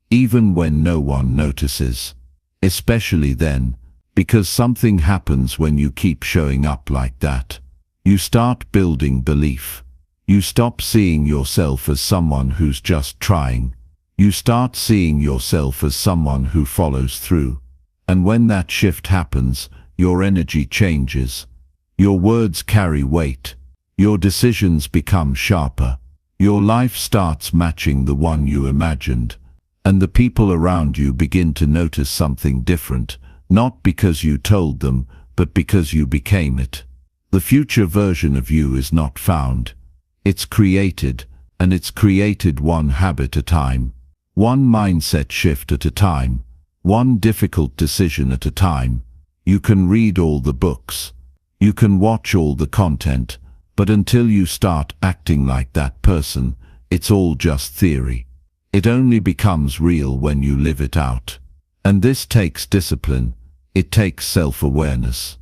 Even when no one notices. Especially then, because something happens when you keep showing up like that. You start building belief. You stop seeing yourself as someone who's just trying. You start seeing yourself as someone who follows through. And when that shift happens, your energy changes. Your words carry weight. Your decisions become sharper. Your life starts matching the one you imagined. And the people around you begin to notice something different, not because you told them, but because you became it. The future version of you is not found. It's created, and it's created one habit at a time, one mindset shift at a time, one difficult decision at a time. You can read all the books. You can watch all the content, but until you start acting like that person, it's all just theory. It only becomes real when you live it out. And this takes discipline. It takes self-awareness.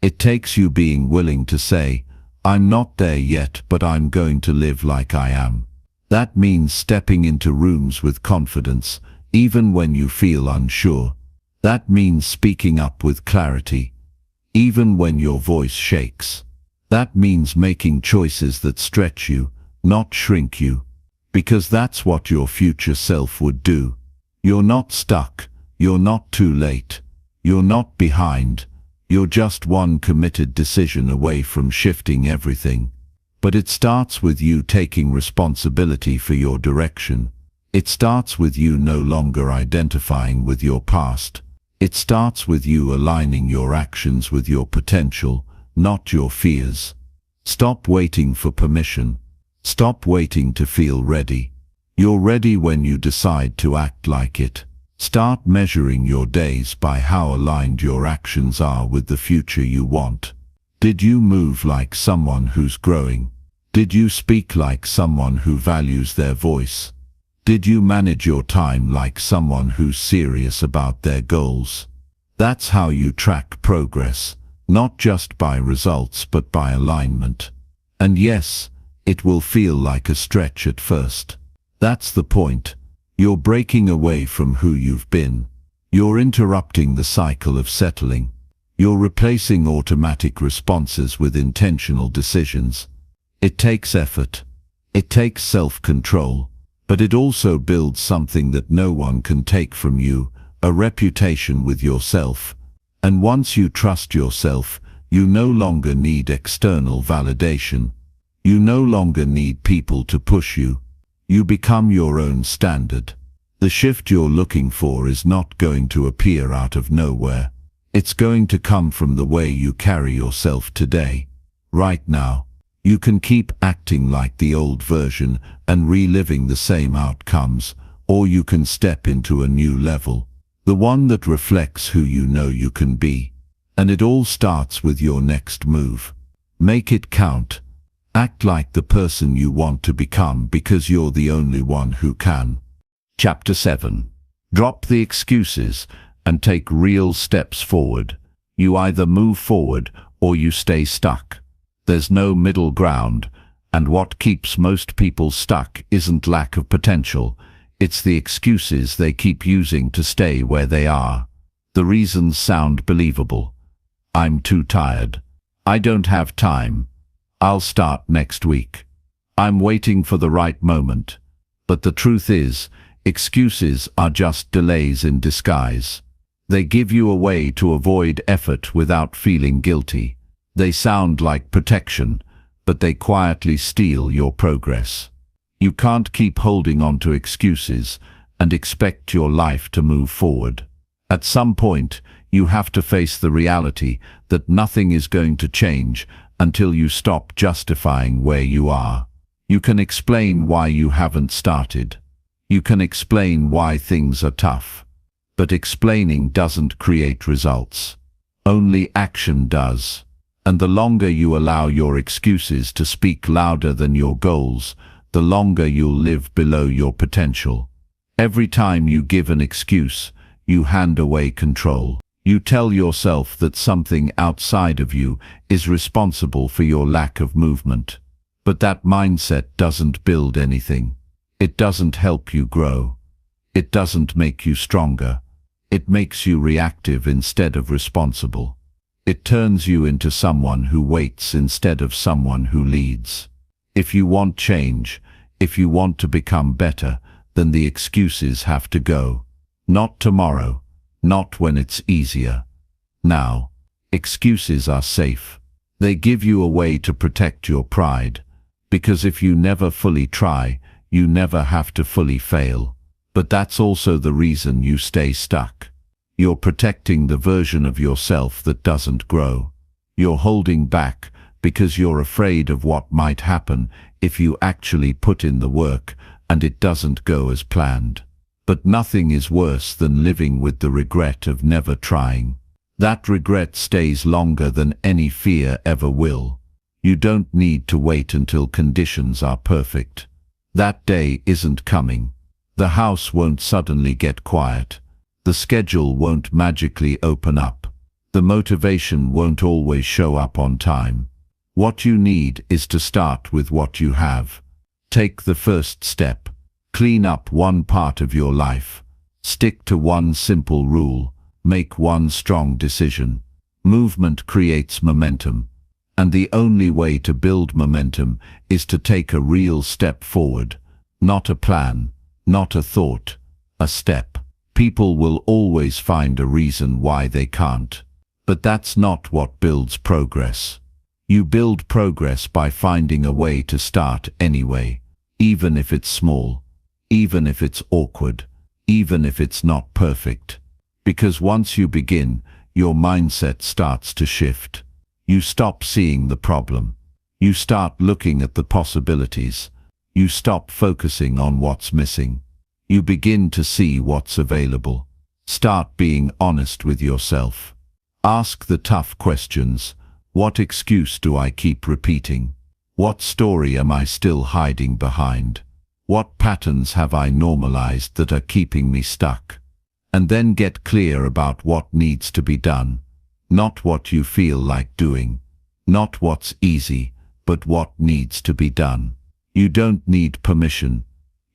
It takes you being willing to say, I'm not there yet, but I'm going to live like I am. That means stepping into rooms with confidence, even when you feel unsure. That means speaking up with clarity, even when your voice shakes. That means making choices that stretch you, not shrink you. Because that's what your future self would do. You're not stuck. You're not too late. You're not behind. You're just one committed decision away from shifting everything. But it starts with you taking responsibility for your direction. It starts with you no longer identifying with your past. It starts with you aligning your actions with your potential, not your fears. Stop waiting for permission. Stop waiting to feel ready. You're ready when you decide to act like it. Start measuring your days by how aligned your actions are with the future you want. Did you move like someone who's growing? Did you speak like someone who values their voice? Did you manage your time like someone who's serious about their goals? That's how you track progress, not just by results but by alignment. And yes, it will feel like a stretch at first. That's the point. You're breaking away from who you've been. You're interrupting the cycle of settling. You're replacing automatic responses with intentional decisions. It takes effort. It takes self-control. But it also builds something that no one can take from you, a reputation with yourself. And once you trust yourself, you no longer need external validation. You no longer need people to push you. You become your own standard. The shift you're looking for is not going to appear out of nowhere. It's going to come from the way you carry yourself today. Right now, you can keep acting like the old version and reliving the same outcomes, or you can step into a new level, the one that reflects who you know you can be. And it all starts with your next move. Make it count. Act like the person you want to become because you're the only one who can. Chapter 7. Drop the excuses and take real steps forward. You either move forward or you stay stuck. There's no middle ground, and what keeps most people stuck isn't lack of potential. It's the excuses they keep using to stay where they are. The reasons sound believable. I'm too tired. I don't have time. I'll start next week. I'm waiting for the right moment. But the truth is, excuses are just delays in disguise. They give you a way to avoid effort without feeling guilty. They sound like protection, but they quietly steal your progress. You can't keep holding on to excuses and expect your life to move forward. At some point, you have to face the reality that nothing is going to change until you stop justifying where you are. You can explain why you haven't started. You can explain why things are tough. But explaining doesn't create results. Only action does. And the longer you allow your excuses to speak louder than your goals, the longer you'll live below your potential. Every time you give an excuse, you hand away control. You tell yourself that something outside of you is responsible for your lack of movement. But that mindset doesn't build anything. It doesn't help you grow. It doesn't make you stronger. It makes you reactive instead of responsible. It turns you into someone who waits instead of someone who leads. If you want change, if you want to become better, then the excuses have to go. Not tomorrow, not when it's easier. Now, excuses are safe. They give you a way to protect your pride, because if you never fully try, you never have to fully fail. But that's also the reason you stay stuck. You're protecting the version of yourself that doesn't grow. You're holding back because you're afraid of what might happen if you actually put in the work and it doesn't go as planned. But nothing is worse than living with the regret of never trying. That regret stays longer than any fear ever will. You don't need to wait until conditions are perfect. That day isn't coming. The house won't suddenly get quiet. The schedule won't magically open up. The motivation won't always show up on time. What you need is to start with what you have. Take the first step. Clean up one part of your life. Stick to one simple rule. Make one strong decision. Movement creates momentum. And the only way to build momentum is to take a real step forward. Not a plan, not a thought, a step. People will always find a reason why they can't. But that's not what builds progress. You build progress by finding a way to start anyway, even if it's small, even if it's awkward, even if it's not perfect. Because once you begin, your mindset starts to shift. You stop seeing the problem. You start looking at the possibilities. You stop focusing on what's missing. You begin to see what's available. Start being honest with yourself. Ask the tough questions. What excuse do I keep repeating? What story am I still hiding behind? What patterns have I normalized that are keeping me stuck? And then get clear about what needs to be done. Not what you feel like doing. Not what's easy, but what needs to be done. You don't need permission.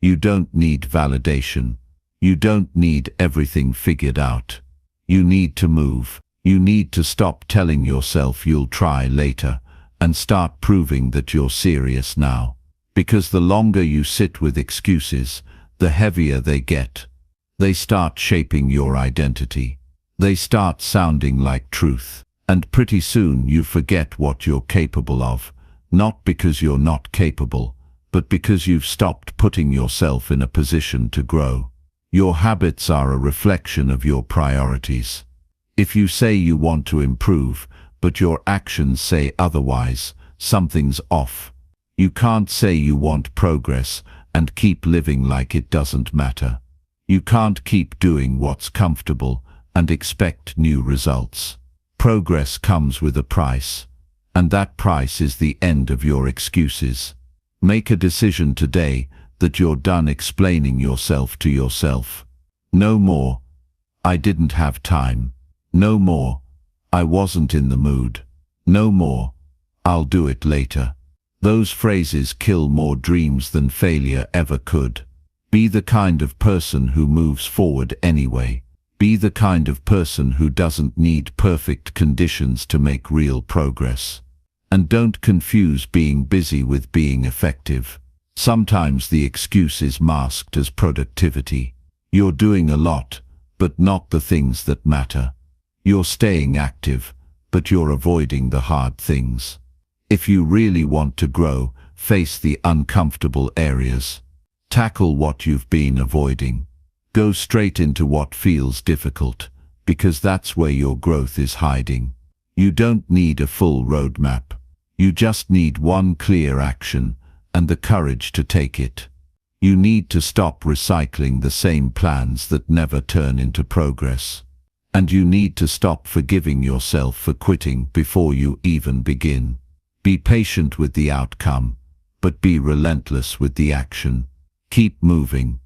You don't need validation. You don't need everything figured out. You need to move. You need to stop telling yourself you'll try later and start proving that you're serious now. Because the longer you sit with excuses, the heavier they get. They start shaping your identity. They start sounding like truth. And pretty soon you forget what you're capable of, not because you're not capable, but because you've stopped putting yourself in a position to grow. Your habits are a reflection of your priorities. If you say you want to improve, but your actions say otherwise, something's off. You can't say you want progress and keep living like it doesn't matter. You can't keep doing what's comfortable and expect new results. Progress comes with a price, and that price is the end of your excuses. Make a decision today that you're done explaining yourself to yourself. No more, I didn't have time. No more, I wasn't in the mood. No more, I'll do it later. Those phrases kill more dreams than failure ever could. Be the kind of person who moves forward anyway. Be the kind of person who doesn't need perfect conditions to make real progress. And don't confuse being busy with being effective. Sometimes the excuse is masked as productivity. You're doing a lot, but not the things that matter. You're staying active, but you're avoiding the hard things. If you really want to grow, face the uncomfortable areas. Tackle what you've been avoiding. Go straight into what feels difficult, because that's where your growth is hiding. You don't need a full roadmap. You just need one clear action and the courage to take it. You need to stop recycling the same plans that never turn into progress. And you need to stop forgiving yourself for quitting before you even begin. Be patient with the outcome, but be relentless with the action. Keep moving.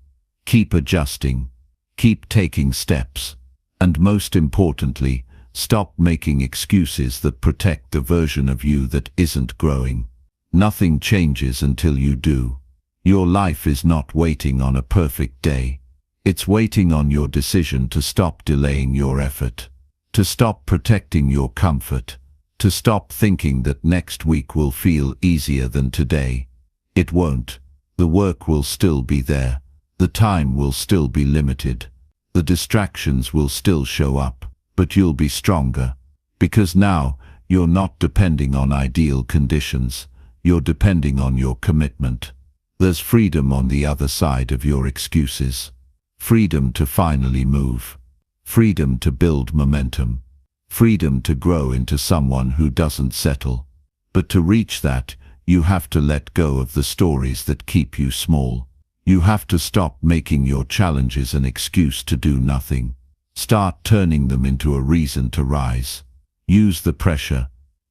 Keep adjusting, keep taking steps, and most importantly, stop making excuses that protect the version of you that isn't growing. Nothing changes until you do. Your life is not waiting on a perfect day. It's waiting on your decision to stop delaying your effort, to stop protecting your comfort, to stop thinking that next week will feel easier than today. It won't. The work will still be there. The time will still be limited. The distractions will still show up, but you'll be stronger. Because now, you're not depending on ideal conditions. You're depending on your commitment. There's freedom on the other side of your excuses. Freedom to finally move. Freedom to build momentum. Freedom to grow into someone who doesn't settle. But to reach that, you have to let go of the stories that keep you small. You have to stop making your challenges an excuse to do nothing. Start turning them into a reason to rise. Use the pressure.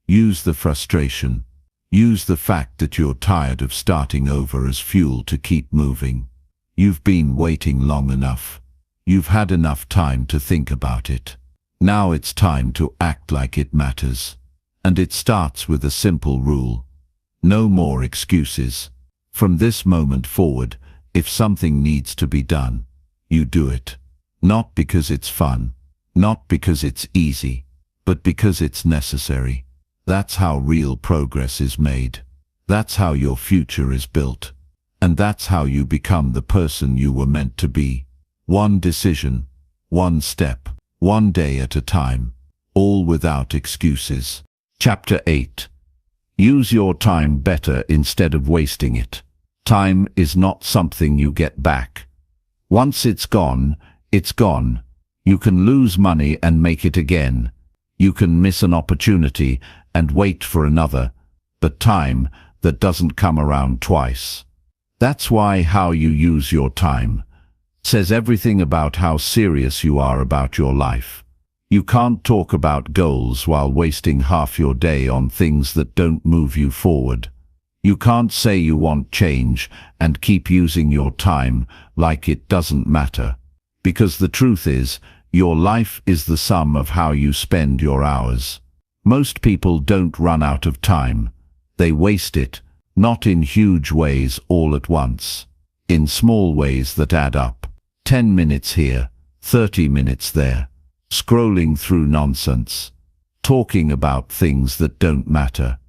Use the frustration. Use the fact that you're tired of starting over as fuel to keep moving. You've been waiting long enough. You've had enough time to think about it. Now it's time to act like it matters. And it starts with a simple rule. No more excuses. From this moment forward, if something needs to be done, you do it. Not because it's fun, not because it's easy, but because it's necessary. That's how real progress is made. That's how your future is built. And that's how you become the person you were meant to be. One decision, one step, one day at a time, all without excuses. Chapter 8. Use your time better instead of wasting it. Time is not something you get back. Once it's gone, it's gone. You can lose money and make it again. You can miss an opportunity and wait for another. But time, that doesn't come around twice. That's why how you use your time says everything about how serious you are about your life. You can't talk about goals while wasting half your day on things that don't move you forward. You can't say you want change and keep using your time like it doesn't matter. Because the truth is, your life is the sum of how you spend your hours. Most people don't run out of time. They waste it, not in huge ways all at once. In small ways that add up. 10 minutes here, 30 minutes there. Scrolling through nonsense. Talking about things that don't matter.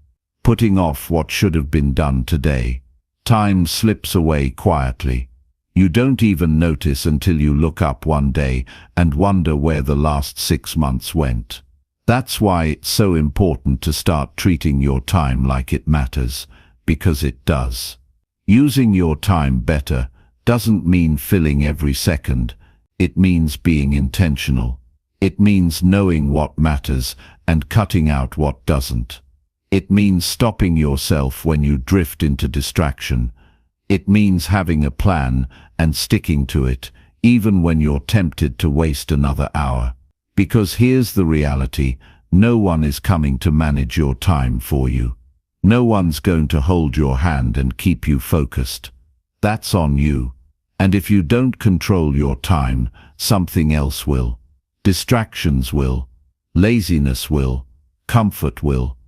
Putting off what should have been done today. Time slips away quietly. You don't even notice until you look up one day and wonder where the last 6 months went. That's why it's so important to start treating your time like it matters, because it does. Using your time better doesn't mean filling every second. It means being intentional. It means knowing what matters and cutting out what doesn't. It means stopping yourself when you drift into distraction. It means having a plan and sticking to it, even when you're tempted to waste another hour. Because here's the reality, no one is coming to manage your time for you. No one's going to hold your hand and keep you focused. That's on you. And if you don't control your time, something else will. Distractions will. Laziness will. Comfort will.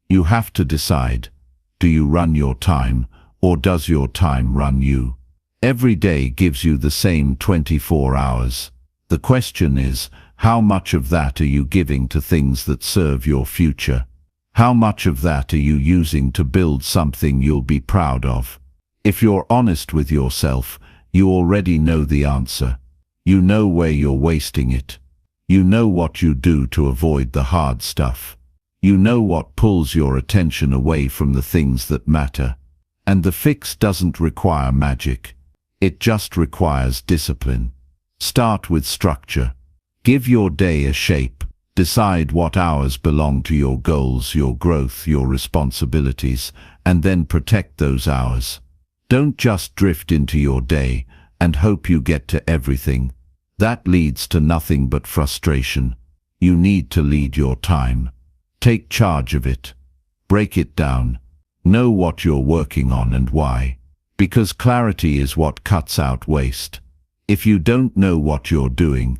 You have to decide. Do you run your time, or does your time run you? Every day gives you the same 24 hours. The question is, how much of that are you giving to things that serve your future? How much of that are you using to build something you'll be proud of? If you're honest with yourself, you already know the answer. You know where you're wasting it. You know what you do to avoid the hard stuff. You know what pulls your attention away from the things that matter. And the fix doesn't require magic. It just requires discipline. Start with structure. Give your day a shape. Decide what hours belong to your goals, your growth, your responsibilities, and then protect those hours. Don't just drift into your day and hope you get to everything. That leads to nothing but frustration. You need to lead your time. Take charge of it. Break it down. Know what you're working on and why. Because clarity is what cuts out waste. If you don't know what you're doing,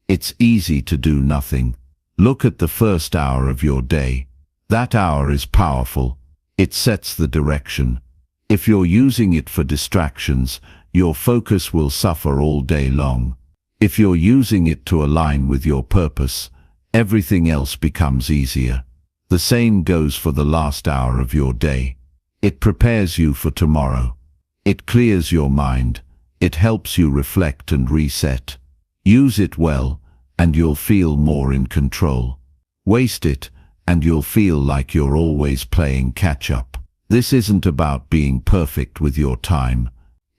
it's easy to do nothing. Look at the first hour of your day. That hour is powerful. It sets the direction. If you're using it for distractions, your focus will suffer all day long. If you're using it to align with your purpose, everything else becomes easier. The same goes for the last hour of your day. It prepares you for tomorrow. It clears your mind. It helps you reflect and reset. Use it well, and you'll feel more in control. Waste it, and you'll feel like you're always playing catch-up. This isn't about being perfect with your time.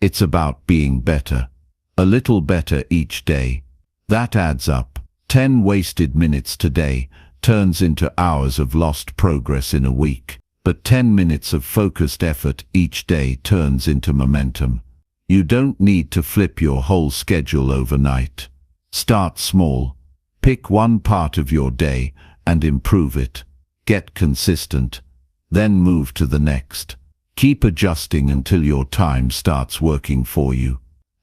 It's about being better. A little better each day. That adds up. 10 wasted minutes today turns into hours of lost progress in a week. But 10 minutes of focused effort each day turns into momentum. You don't need to flip your whole schedule overnight. Start small. Pick one part of your day and improve it. Get consistent. Then move to the next. Keep adjusting until your time starts working for you.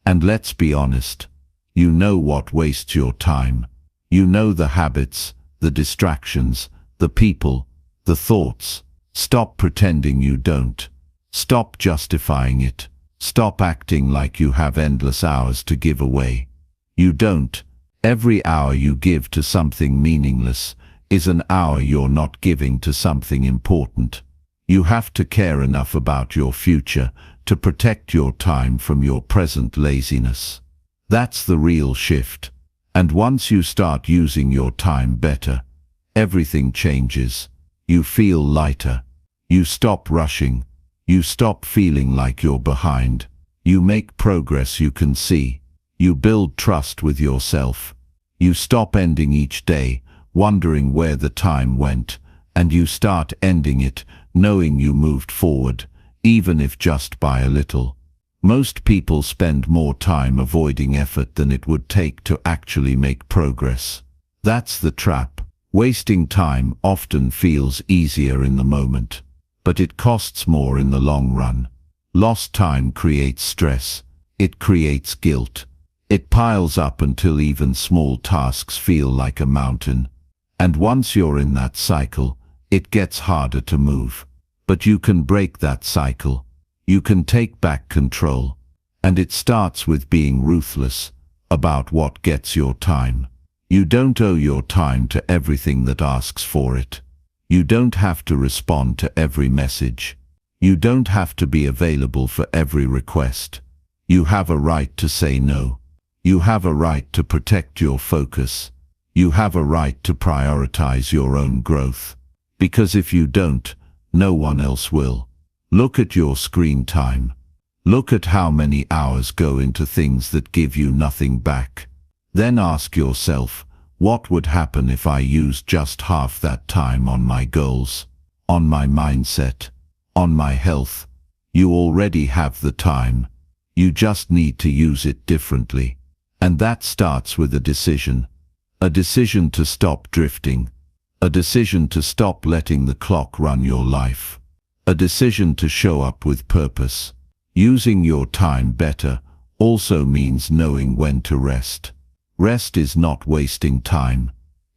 And let's be honest. You know what wastes your time. You know the habits, the distractions, the people, the thoughts. Stop pretending you don't. Stop justifying it. Stop acting like you have endless hours to give away. You don't. Every hour you give to something meaningless is an hour you're not giving to something important. You have to care enough about your future to protect your time from your present laziness. That's the real shift. And once you start using your time better, everything changes. You feel lighter. You stop rushing. You stop feeling like you're behind. You make progress you can see. You build trust with yourself. You stop ending each day, wondering where the time went, and you start ending it, knowing you moved forward, even if just by a little. Most people spend more time avoiding effort than it would take to actually make progress. That's the trap. Wasting time often feels easier in the moment, but it costs more in the long run. Lost time creates stress. It creates guilt. It piles up until even small tasks feel like a mountain. And once you're in that cycle, it gets harder to move. But you can break that cycle. You can take back control. And it starts with being ruthless about what gets your time. You don't owe your time to everything that asks for it. You don't have to respond to every message. You don't have to be available for every request. You have a right to say no. You have a right to protect your focus. You have a right to prioritize your own growth. Because if you don't, no one else will. Look at your screen time. Look at how many hours go into things that give you nothing back. Then ask yourself, what would happen if I used just half that time on my goals, on my mindset, on my health? You already have the time. You just need to use it differently. And that starts with a decision. A decision to stop drifting. A decision to stop letting the clock run your life. A decision to show up with purpose. Using your time better also means knowing when to rest. Rest is not wasting time.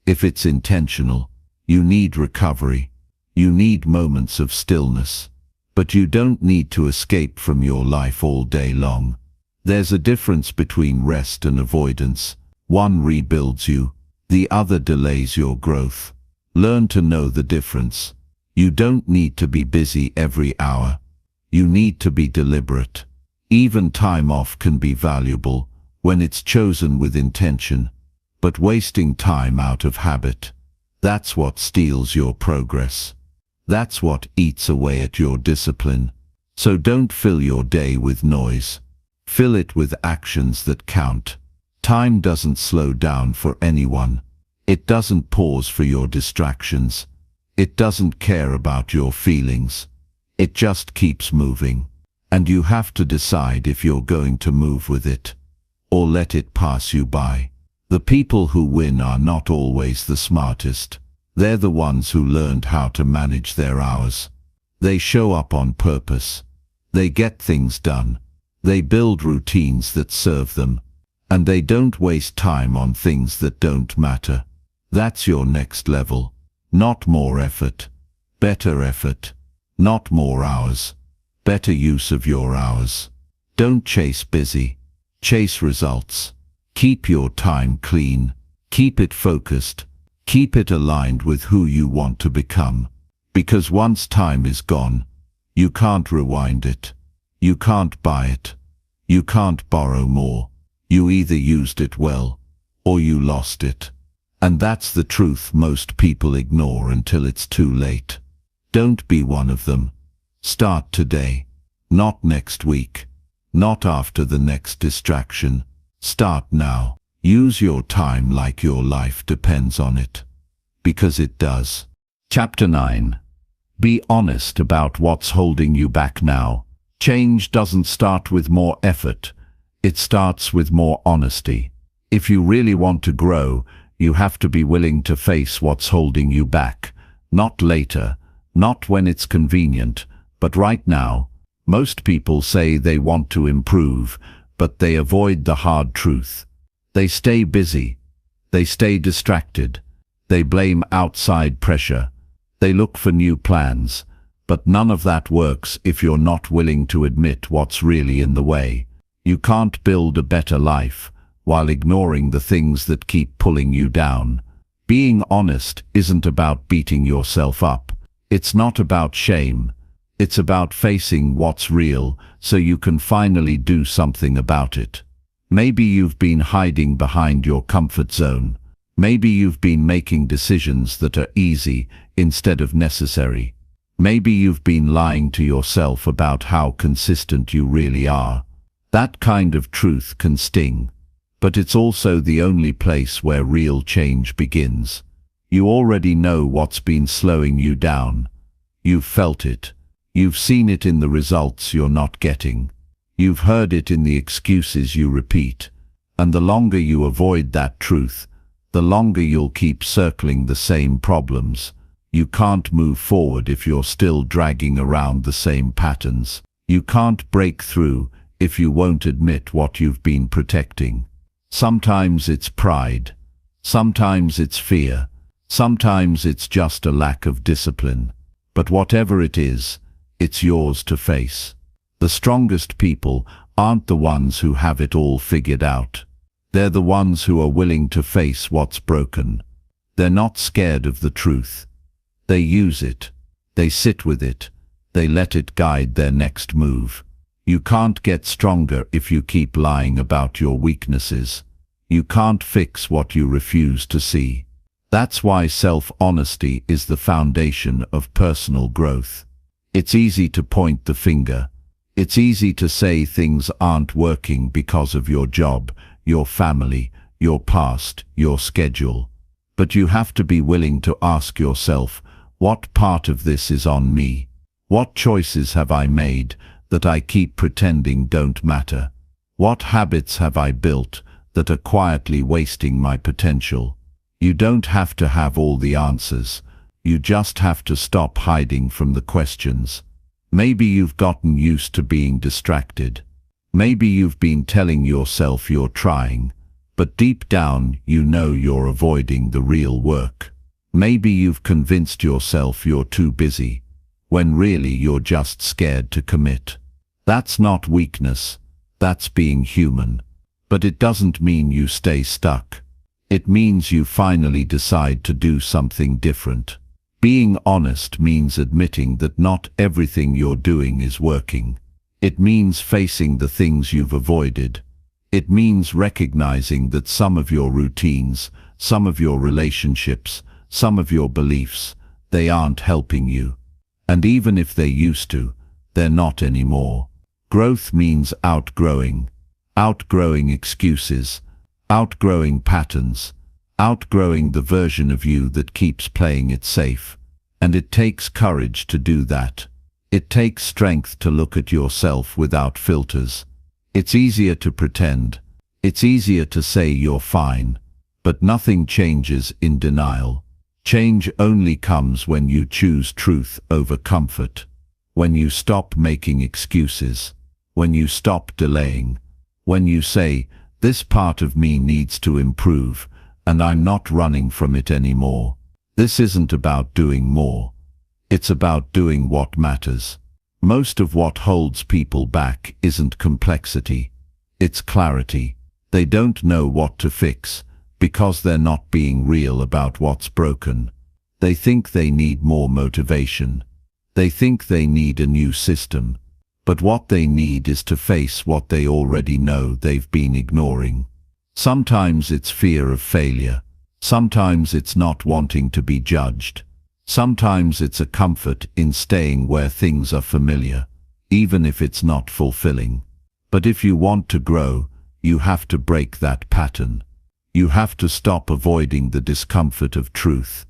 If it's intentional, you need recovery. You need moments of stillness. But you don't need to escape from your life all day long. There's a difference between rest and avoidance. One rebuilds you, the other delays your growth. Learn to know the difference. You don't need to be busy every hour. You need to be deliberate. Even time off can be valuable when it's chosen with intention. But wasting time out of habit, that's what steals your progress. That's what eats away at your discipline. So don't fill your day with noise. Fill it with actions that count. Time doesn't slow down for anyone. It doesn't pause for your distractions. It doesn't care about your feelings. It just keeps moving. And you have to decide if you're going to move with it, or let it pass you by. The people who win are not always the smartest. They're the ones who learned how to manage their hours. They show up on purpose. They get things done. They build routines that serve them. And they don't waste time on things that don't matter. That's your next level. Not more effort. Better effort. Not more hours. Better use of your hours. Don't chase busy. Chase results. Keep your time clean. Keep it focused. Keep it aligned with who you want to become. Because once time is gone, you can't rewind it. You can't buy it. You can't borrow more. You either used it well, or you lost it. And that's the truth most people ignore until it's too late. Don't be one of them. Start today. Not next week. Not after the next distraction. Start now. Use your time like your life depends on it. Because it does. Chapter 9. Be honest about what's holding you back now. Change doesn't start with more effort. It starts with more honesty. If you really want to grow, you have to be willing to face what's holding you back. Not later, not when it's convenient, but right now. Most people say they want to improve, but they avoid the hard truth. They stay busy. They stay distracted. They blame outside pressure. They look for new plans. But none of that works if you're not willing to admit what's really in the way. You can't build a better life while ignoring the things that keep pulling you down. Being honest isn't about beating yourself up. It's not about shame. It's about facing what's real so you can finally do something about it. Maybe you've been hiding behind your comfort zone. Maybe you've been making decisions that are easy instead of necessary. Maybe you've been lying to yourself about how consistent you really are. That kind of truth can sting, but it's also the only place where real change begins. You already know what's been slowing you down. You've felt it. You've seen it in the results you're not getting. You've heard it in the excuses you repeat. And the longer you avoid that truth, the longer you'll keep circling the same problems. You can't move forward if you're still dragging around the same patterns. You can't break through if you won't admit what you've been protecting. Sometimes it's pride. Sometimes it's fear. Sometimes it's just a lack of discipline. But whatever it is, it's yours to face. The strongest people aren't the ones who have it all figured out. They're the ones who are willing to face what's broken. They're not scared of the truth. They use it. They sit with it. They let it guide their next move. You can't get stronger if you keep lying about your weaknesses. You can't fix what you refuse to see. That's why self-honesty is the foundation of personal growth. It's easy to point the finger. It's easy to say things aren't working because of your job, your family, your past, your schedule. But you have to be willing to ask yourself, what part of this is on me? What choices have I made that I keep pretending don't matter? What habits have I built that are quietly wasting my potential? You don't have to have all the answers. You just have to stop hiding from the questions. Maybe you've gotten used to being distracted. Maybe you've been telling yourself you're trying, but deep down you know you're avoiding the real work. Maybe you've convinced yourself you're too busy, when really you're just scared to commit. That's not weakness, that's being human. But it doesn't mean you stay stuck. It means you finally decide to do something different. Being honest means admitting that not everything you're doing is working. It means facing the things you've avoided. It means recognizing that some of your routines, some of your relationships, some of your beliefs, they aren't helping you. And even if they used to, they're not anymore. Growth means outgrowing excuses, outgrowing patterns, outgrowing the version of you that keeps playing it safe. And it takes courage to do that. It takes strength to look at yourself without filters. It's easier to pretend. It's easier to say you're fine. But nothing changes in denial. Change only comes when you choose truth over comfort. When you stop making excuses. When you stop delaying. When you say, this part of me needs to improve, and I'm not running from it anymore. This isn't about doing more. It's about doing what matters. Most of what holds people back isn't complexity. It's clarity. They don't know what to fix, because they're not being real about what's broken. They think they need more motivation. They think they need a new system. But what they need is to face what they already know they've been ignoring. Sometimes it's fear of failure. Sometimes it's not wanting to be judged. Sometimes it's a comfort in staying where things are familiar, even if it's not fulfilling. But if you want to grow, you have to break that pattern. You have to stop avoiding the discomfort of truth.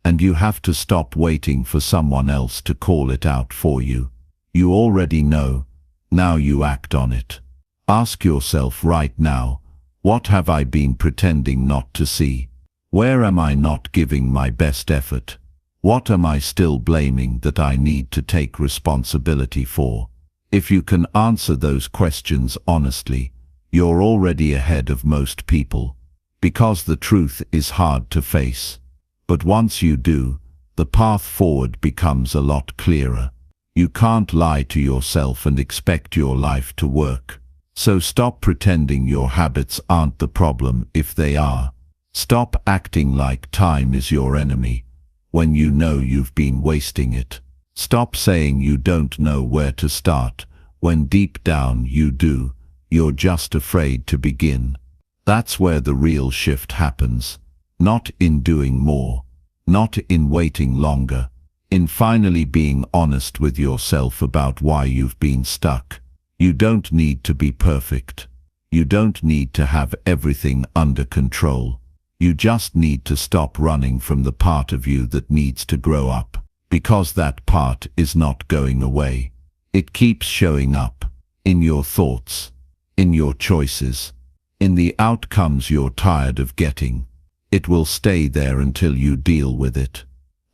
And you have to stop waiting for someone else to call it out for you. You already know. Now you act on it. Ask yourself right now, what have I been pretending not to see? Where am I not giving my best effort? What am I still blaming that I need to take responsibility for? If you can answer those questions honestly, you're already ahead of most people. Because the truth is hard to face. But once you do, the path forward becomes a lot clearer. You can't lie to yourself and expect your life to work. So stop pretending your habits aren't the problem if they are. Stop acting like time is your enemy when you know you've been wasting it. Stop saying you don't know where to start when deep down you do. You're just afraid to begin. That's where the real shift happens. Not in doing more, not in waiting longer, in finally being honest with yourself about why you've been stuck. You don't need to be perfect. You don't need to have everything under control. You just need to stop running from the part of you that needs to grow up, because that part is not going away. It keeps showing up, in your thoughts, in your choices, in the outcomes you're tired of getting. It will stay there until you deal with it.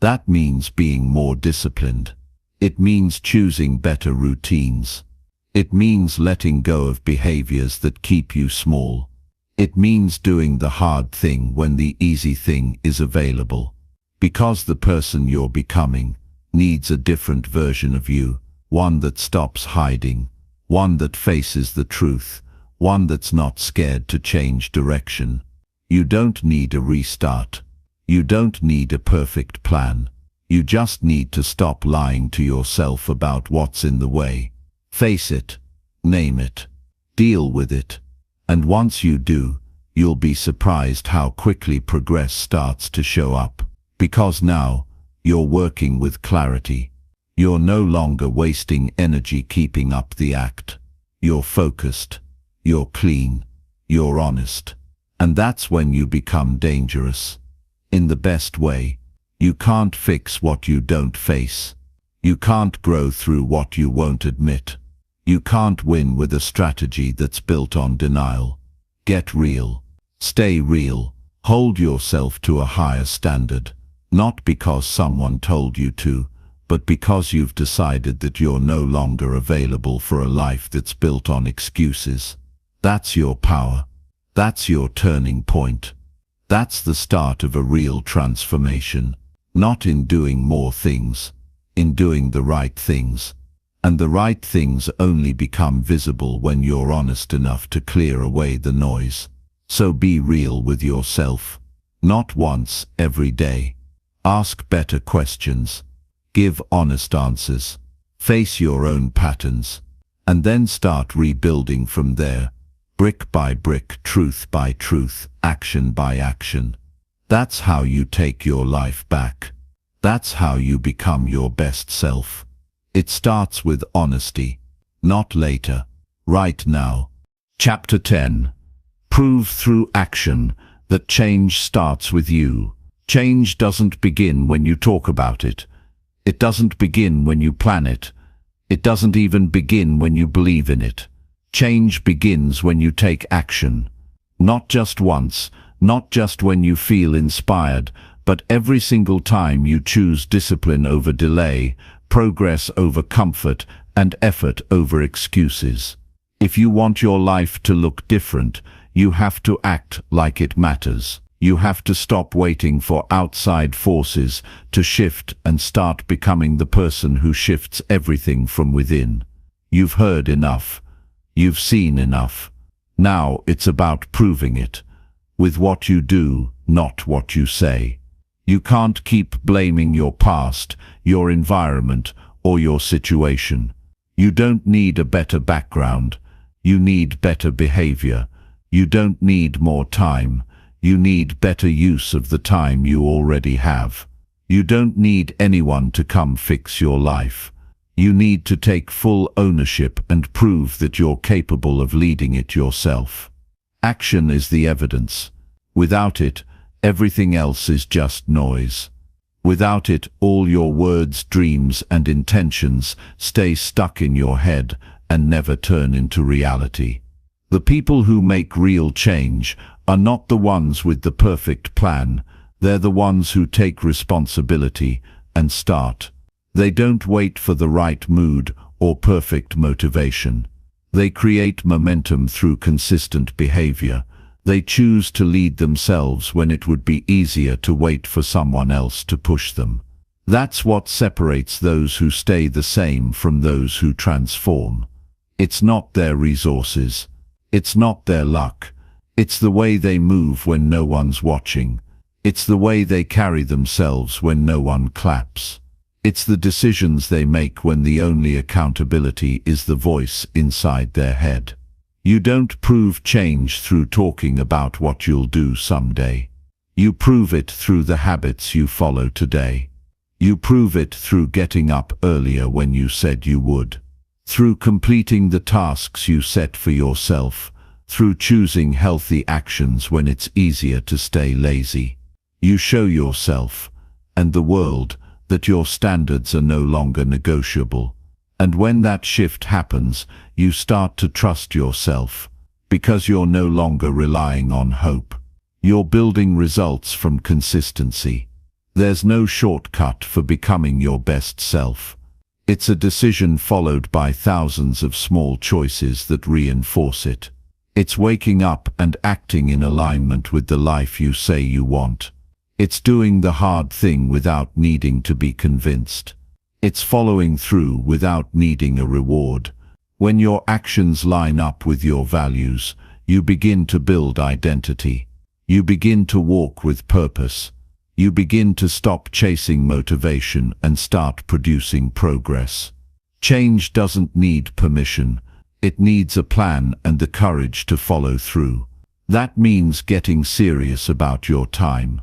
That means being more disciplined. It means choosing better routines. It means letting go of behaviors that keep you small. It means doing the hard thing when the easy thing is available. Because the person you're becoming needs a different version of you, one that stops hiding, one that faces the truth, one that's not scared to change direction. You don't need a restart. You don't need a perfect plan. You just need to stop lying to yourself about what's in the way. Face it, name it, deal with it. And once you do, you'll be surprised how quickly progress starts to show up. Because now, you're working with clarity. You're no longer wasting energy keeping up the act. You're focused. You're clean. You're honest. And that's when you become dangerous. In the best way. You can't fix what you don't face. You can't grow through what you won't admit. You can't win with a strategy that's built on denial. Get real. Stay real. Hold yourself to a higher standard. Not because someone told you to, but because you've decided that you're no longer available for a life that's built on excuses. That's your power. That's your turning point. That's the start of a real transformation. Not in doing more things, in doing the right things. And the right things only become visible when you're honest enough to clear away the noise. So be real with yourself. Not once, every day. Ask better questions. Give honest answers. Face your own patterns. And then start rebuilding from there. Brick by brick, truth by truth, action by action. That's how you take your life back. That's how you become your best self. It starts with honesty. Not later. Right now. Chapter 10. Prove through action that change starts with you. Change doesn't begin when you talk about it. It doesn't begin when you plan it. It doesn't even begin when you believe in it. Change begins when you take action. Not just once, not just when you feel inspired, but every single time you choose discipline over delay, progress over comfort, and effort over excuses. If you want your life to look different, you have to act like it matters. You have to stop waiting for outside forces to shift and start becoming the person who shifts everything from within. You've heard enough. You've seen enough. Now it's about proving it. With what you do, not what you say. You can't keep blaming your past, your environment, or your situation. You don't need a better background. You need better behavior. You don't need more time. You need better use of the time you already have. You don't need anyone to come fix your life. You need to take full ownership and prove that you're capable of leading it yourself. Action is the evidence. Without it, everything else is just noise. Without it, all your words, dreams, and intentions stay stuck in your head and never turn into reality. The people who make real change are not the ones with the perfect plan. They're the ones who take responsibility and start. They don't wait for the right mood or perfect motivation. They create momentum through consistent behavior. They choose to lead themselves when it would be easier to wait for someone else to push them. That's what separates those who stay the same from those who transform. It's not their resources. It's not their luck. It's the way they move when no one's watching. It's the way they carry themselves when no one claps. It's the decisions they make when the only accountability is the voice inside their head. You don't prove change through talking about what you'll do someday. You prove it through the habits you follow today. You prove it through getting up earlier when you said you would. Through completing the tasks you set for yourself. Through choosing healthy actions when it's easier to stay lazy. You show yourself, and the world, that your standards are no longer negotiable. And when that shift happens, you start to trust yourself, because you're no longer relying on hope. You're building results from consistency. There's no shortcut for becoming your best self. It's a decision followed by thousands of small choices that reinforce it. It's waking up and acting in alignment with the life you say you want. It's doing the hard thing without needing to be convinced. It's following through without needing a reward. When your actions line up with your values, you begin to build identity. You begin to walk with purpose. You begin to stop chasing motivation and start producing progress. Change doesn't need permission. It needs a plan and the courage to follow through. That means getting serious about your time,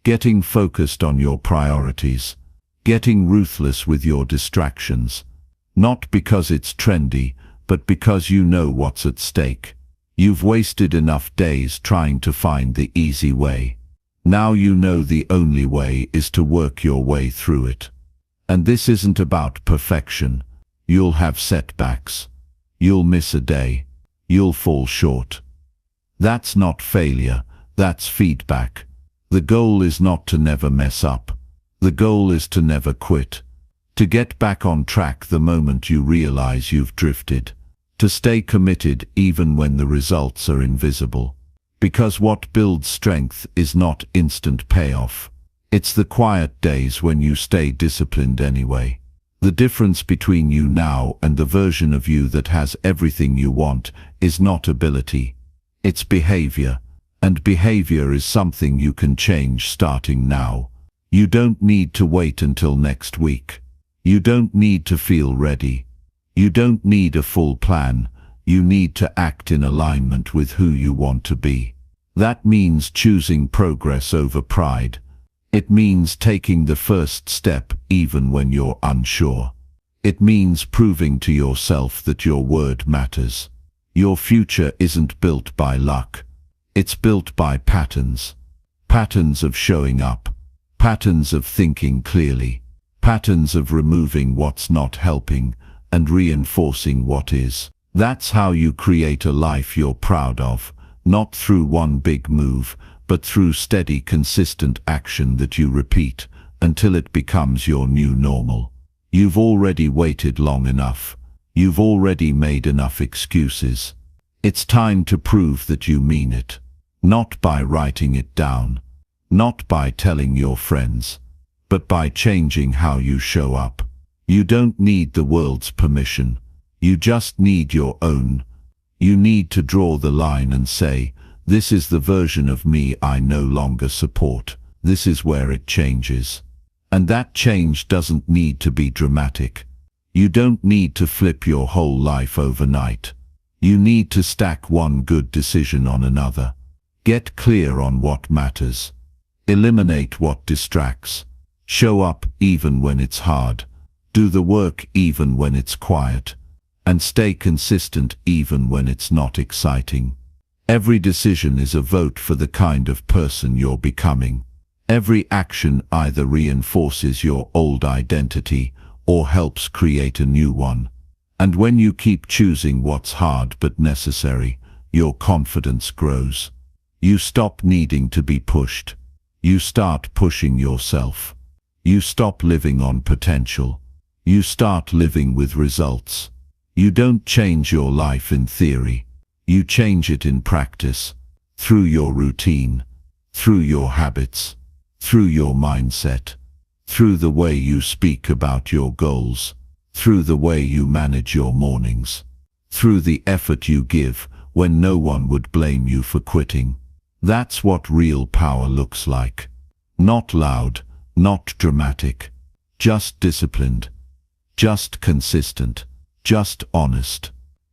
getting focused on your priorities, getting ruthless with your distractions. Not because it's trendy, but because you know what's at stake. You've wasted enough days trying to find the easy way. Now you know the only way is to work your way through it. And this isn't about perfection. You'll have setbacks. You'll miss a day. You'll fall short. That's not failure, that's feedback. The goal is not to never mess up. The goal is to never quit. To get back on track the moment you realize you've drifted. To stay committed even when the results are invisible. Because what builds strength is not instant payoff. It's the quiet days when you stay disciplined anyway. The difference between you now and the version of you that has everything you want is not ability. It's behavior. And behavior is something you can change starting now. You don't need to wait until next week. You don't need to feel ready. You don't need a full plan. You need to act in alignment with who you want to be. That means choosing progress over pride. It means taking the first step even when you're unsure. It means proving to yourself that your word matters. Your future isn't built by luck. It's built by patterns. Patterns of showing up. Patterns of thinking clearly. Patterns of removing what's not helping and reinforcing what is. That's how you create a life you're proud of, not through one big move, but through steady, consistent action that you repeat until it becomes your new normal. You've already waited long enough. You've already made enough excuses. It's time to prove that you mean it. Not by writing it down, not by telling your friends, but by changing how you show up. You don't need the world's permission. You just need your own. You need to draw the line and say, this is the version of me I no longer support. This is where it changes. And that change doesn't need to be dramatic. You don't need to flip your whole life overnight. You need to stack one good decision on another. Get clear on what matters. Eliminate what distracts. Show up even when it's hard. Do the work even when it's quiet. And stay consistent even when it's not exciting. Every decision is a vote for the kind of person you're becoming. Every action either reinforces your old identity or helps create a new one. And when you keep choosing what's hard but necessary, your confidence grows. You stop needing to be pushed. You start pushing yourself. You stop living on potential. You start living with results. You don't change your life in theory. You change it in practice, through your routine, through your habits, through your mindset, through the way you speak about your goals, through the way you manage your mornings, through the effort you give when no one would blame you for quitting. That's what real power looks like. Not loud, not dramatic, just disciplined, just consistent, just honest.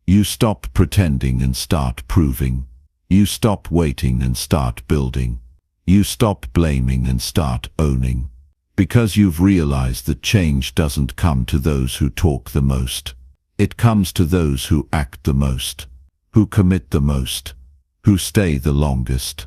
You stop pretending and start proving. You stop waiting and start building. You stop blaming and start owning. Because you've realized that change doesn't come to those who talk the most. It comes to those who act the most, who commit the most, who stay the longest.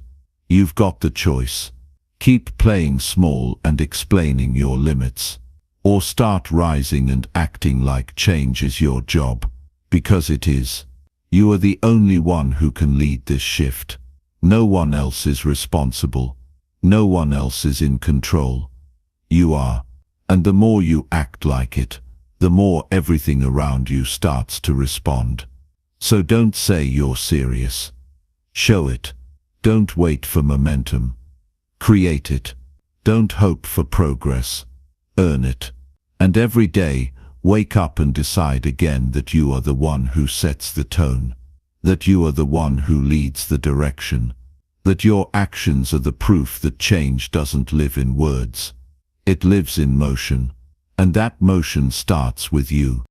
You've got the choice. Keep playing small and explaining your limits. Or start rising and acting like change is your job. Because it is. You are the only one who can lead this shift. No one else is responsible. No one else is in control. You are. And the more you act like it, the more everything around you starts to respond. So don't say you're serious. Show it. Don't wait for momentum. Create it. Don't hope for progress. Earn it. And every day, wake up and decide again that you are the one who sets the tone. That you are the one who leads the direction. That your actions are the proof that change doesn't live in words. It lives in motion. And that motion starts with you.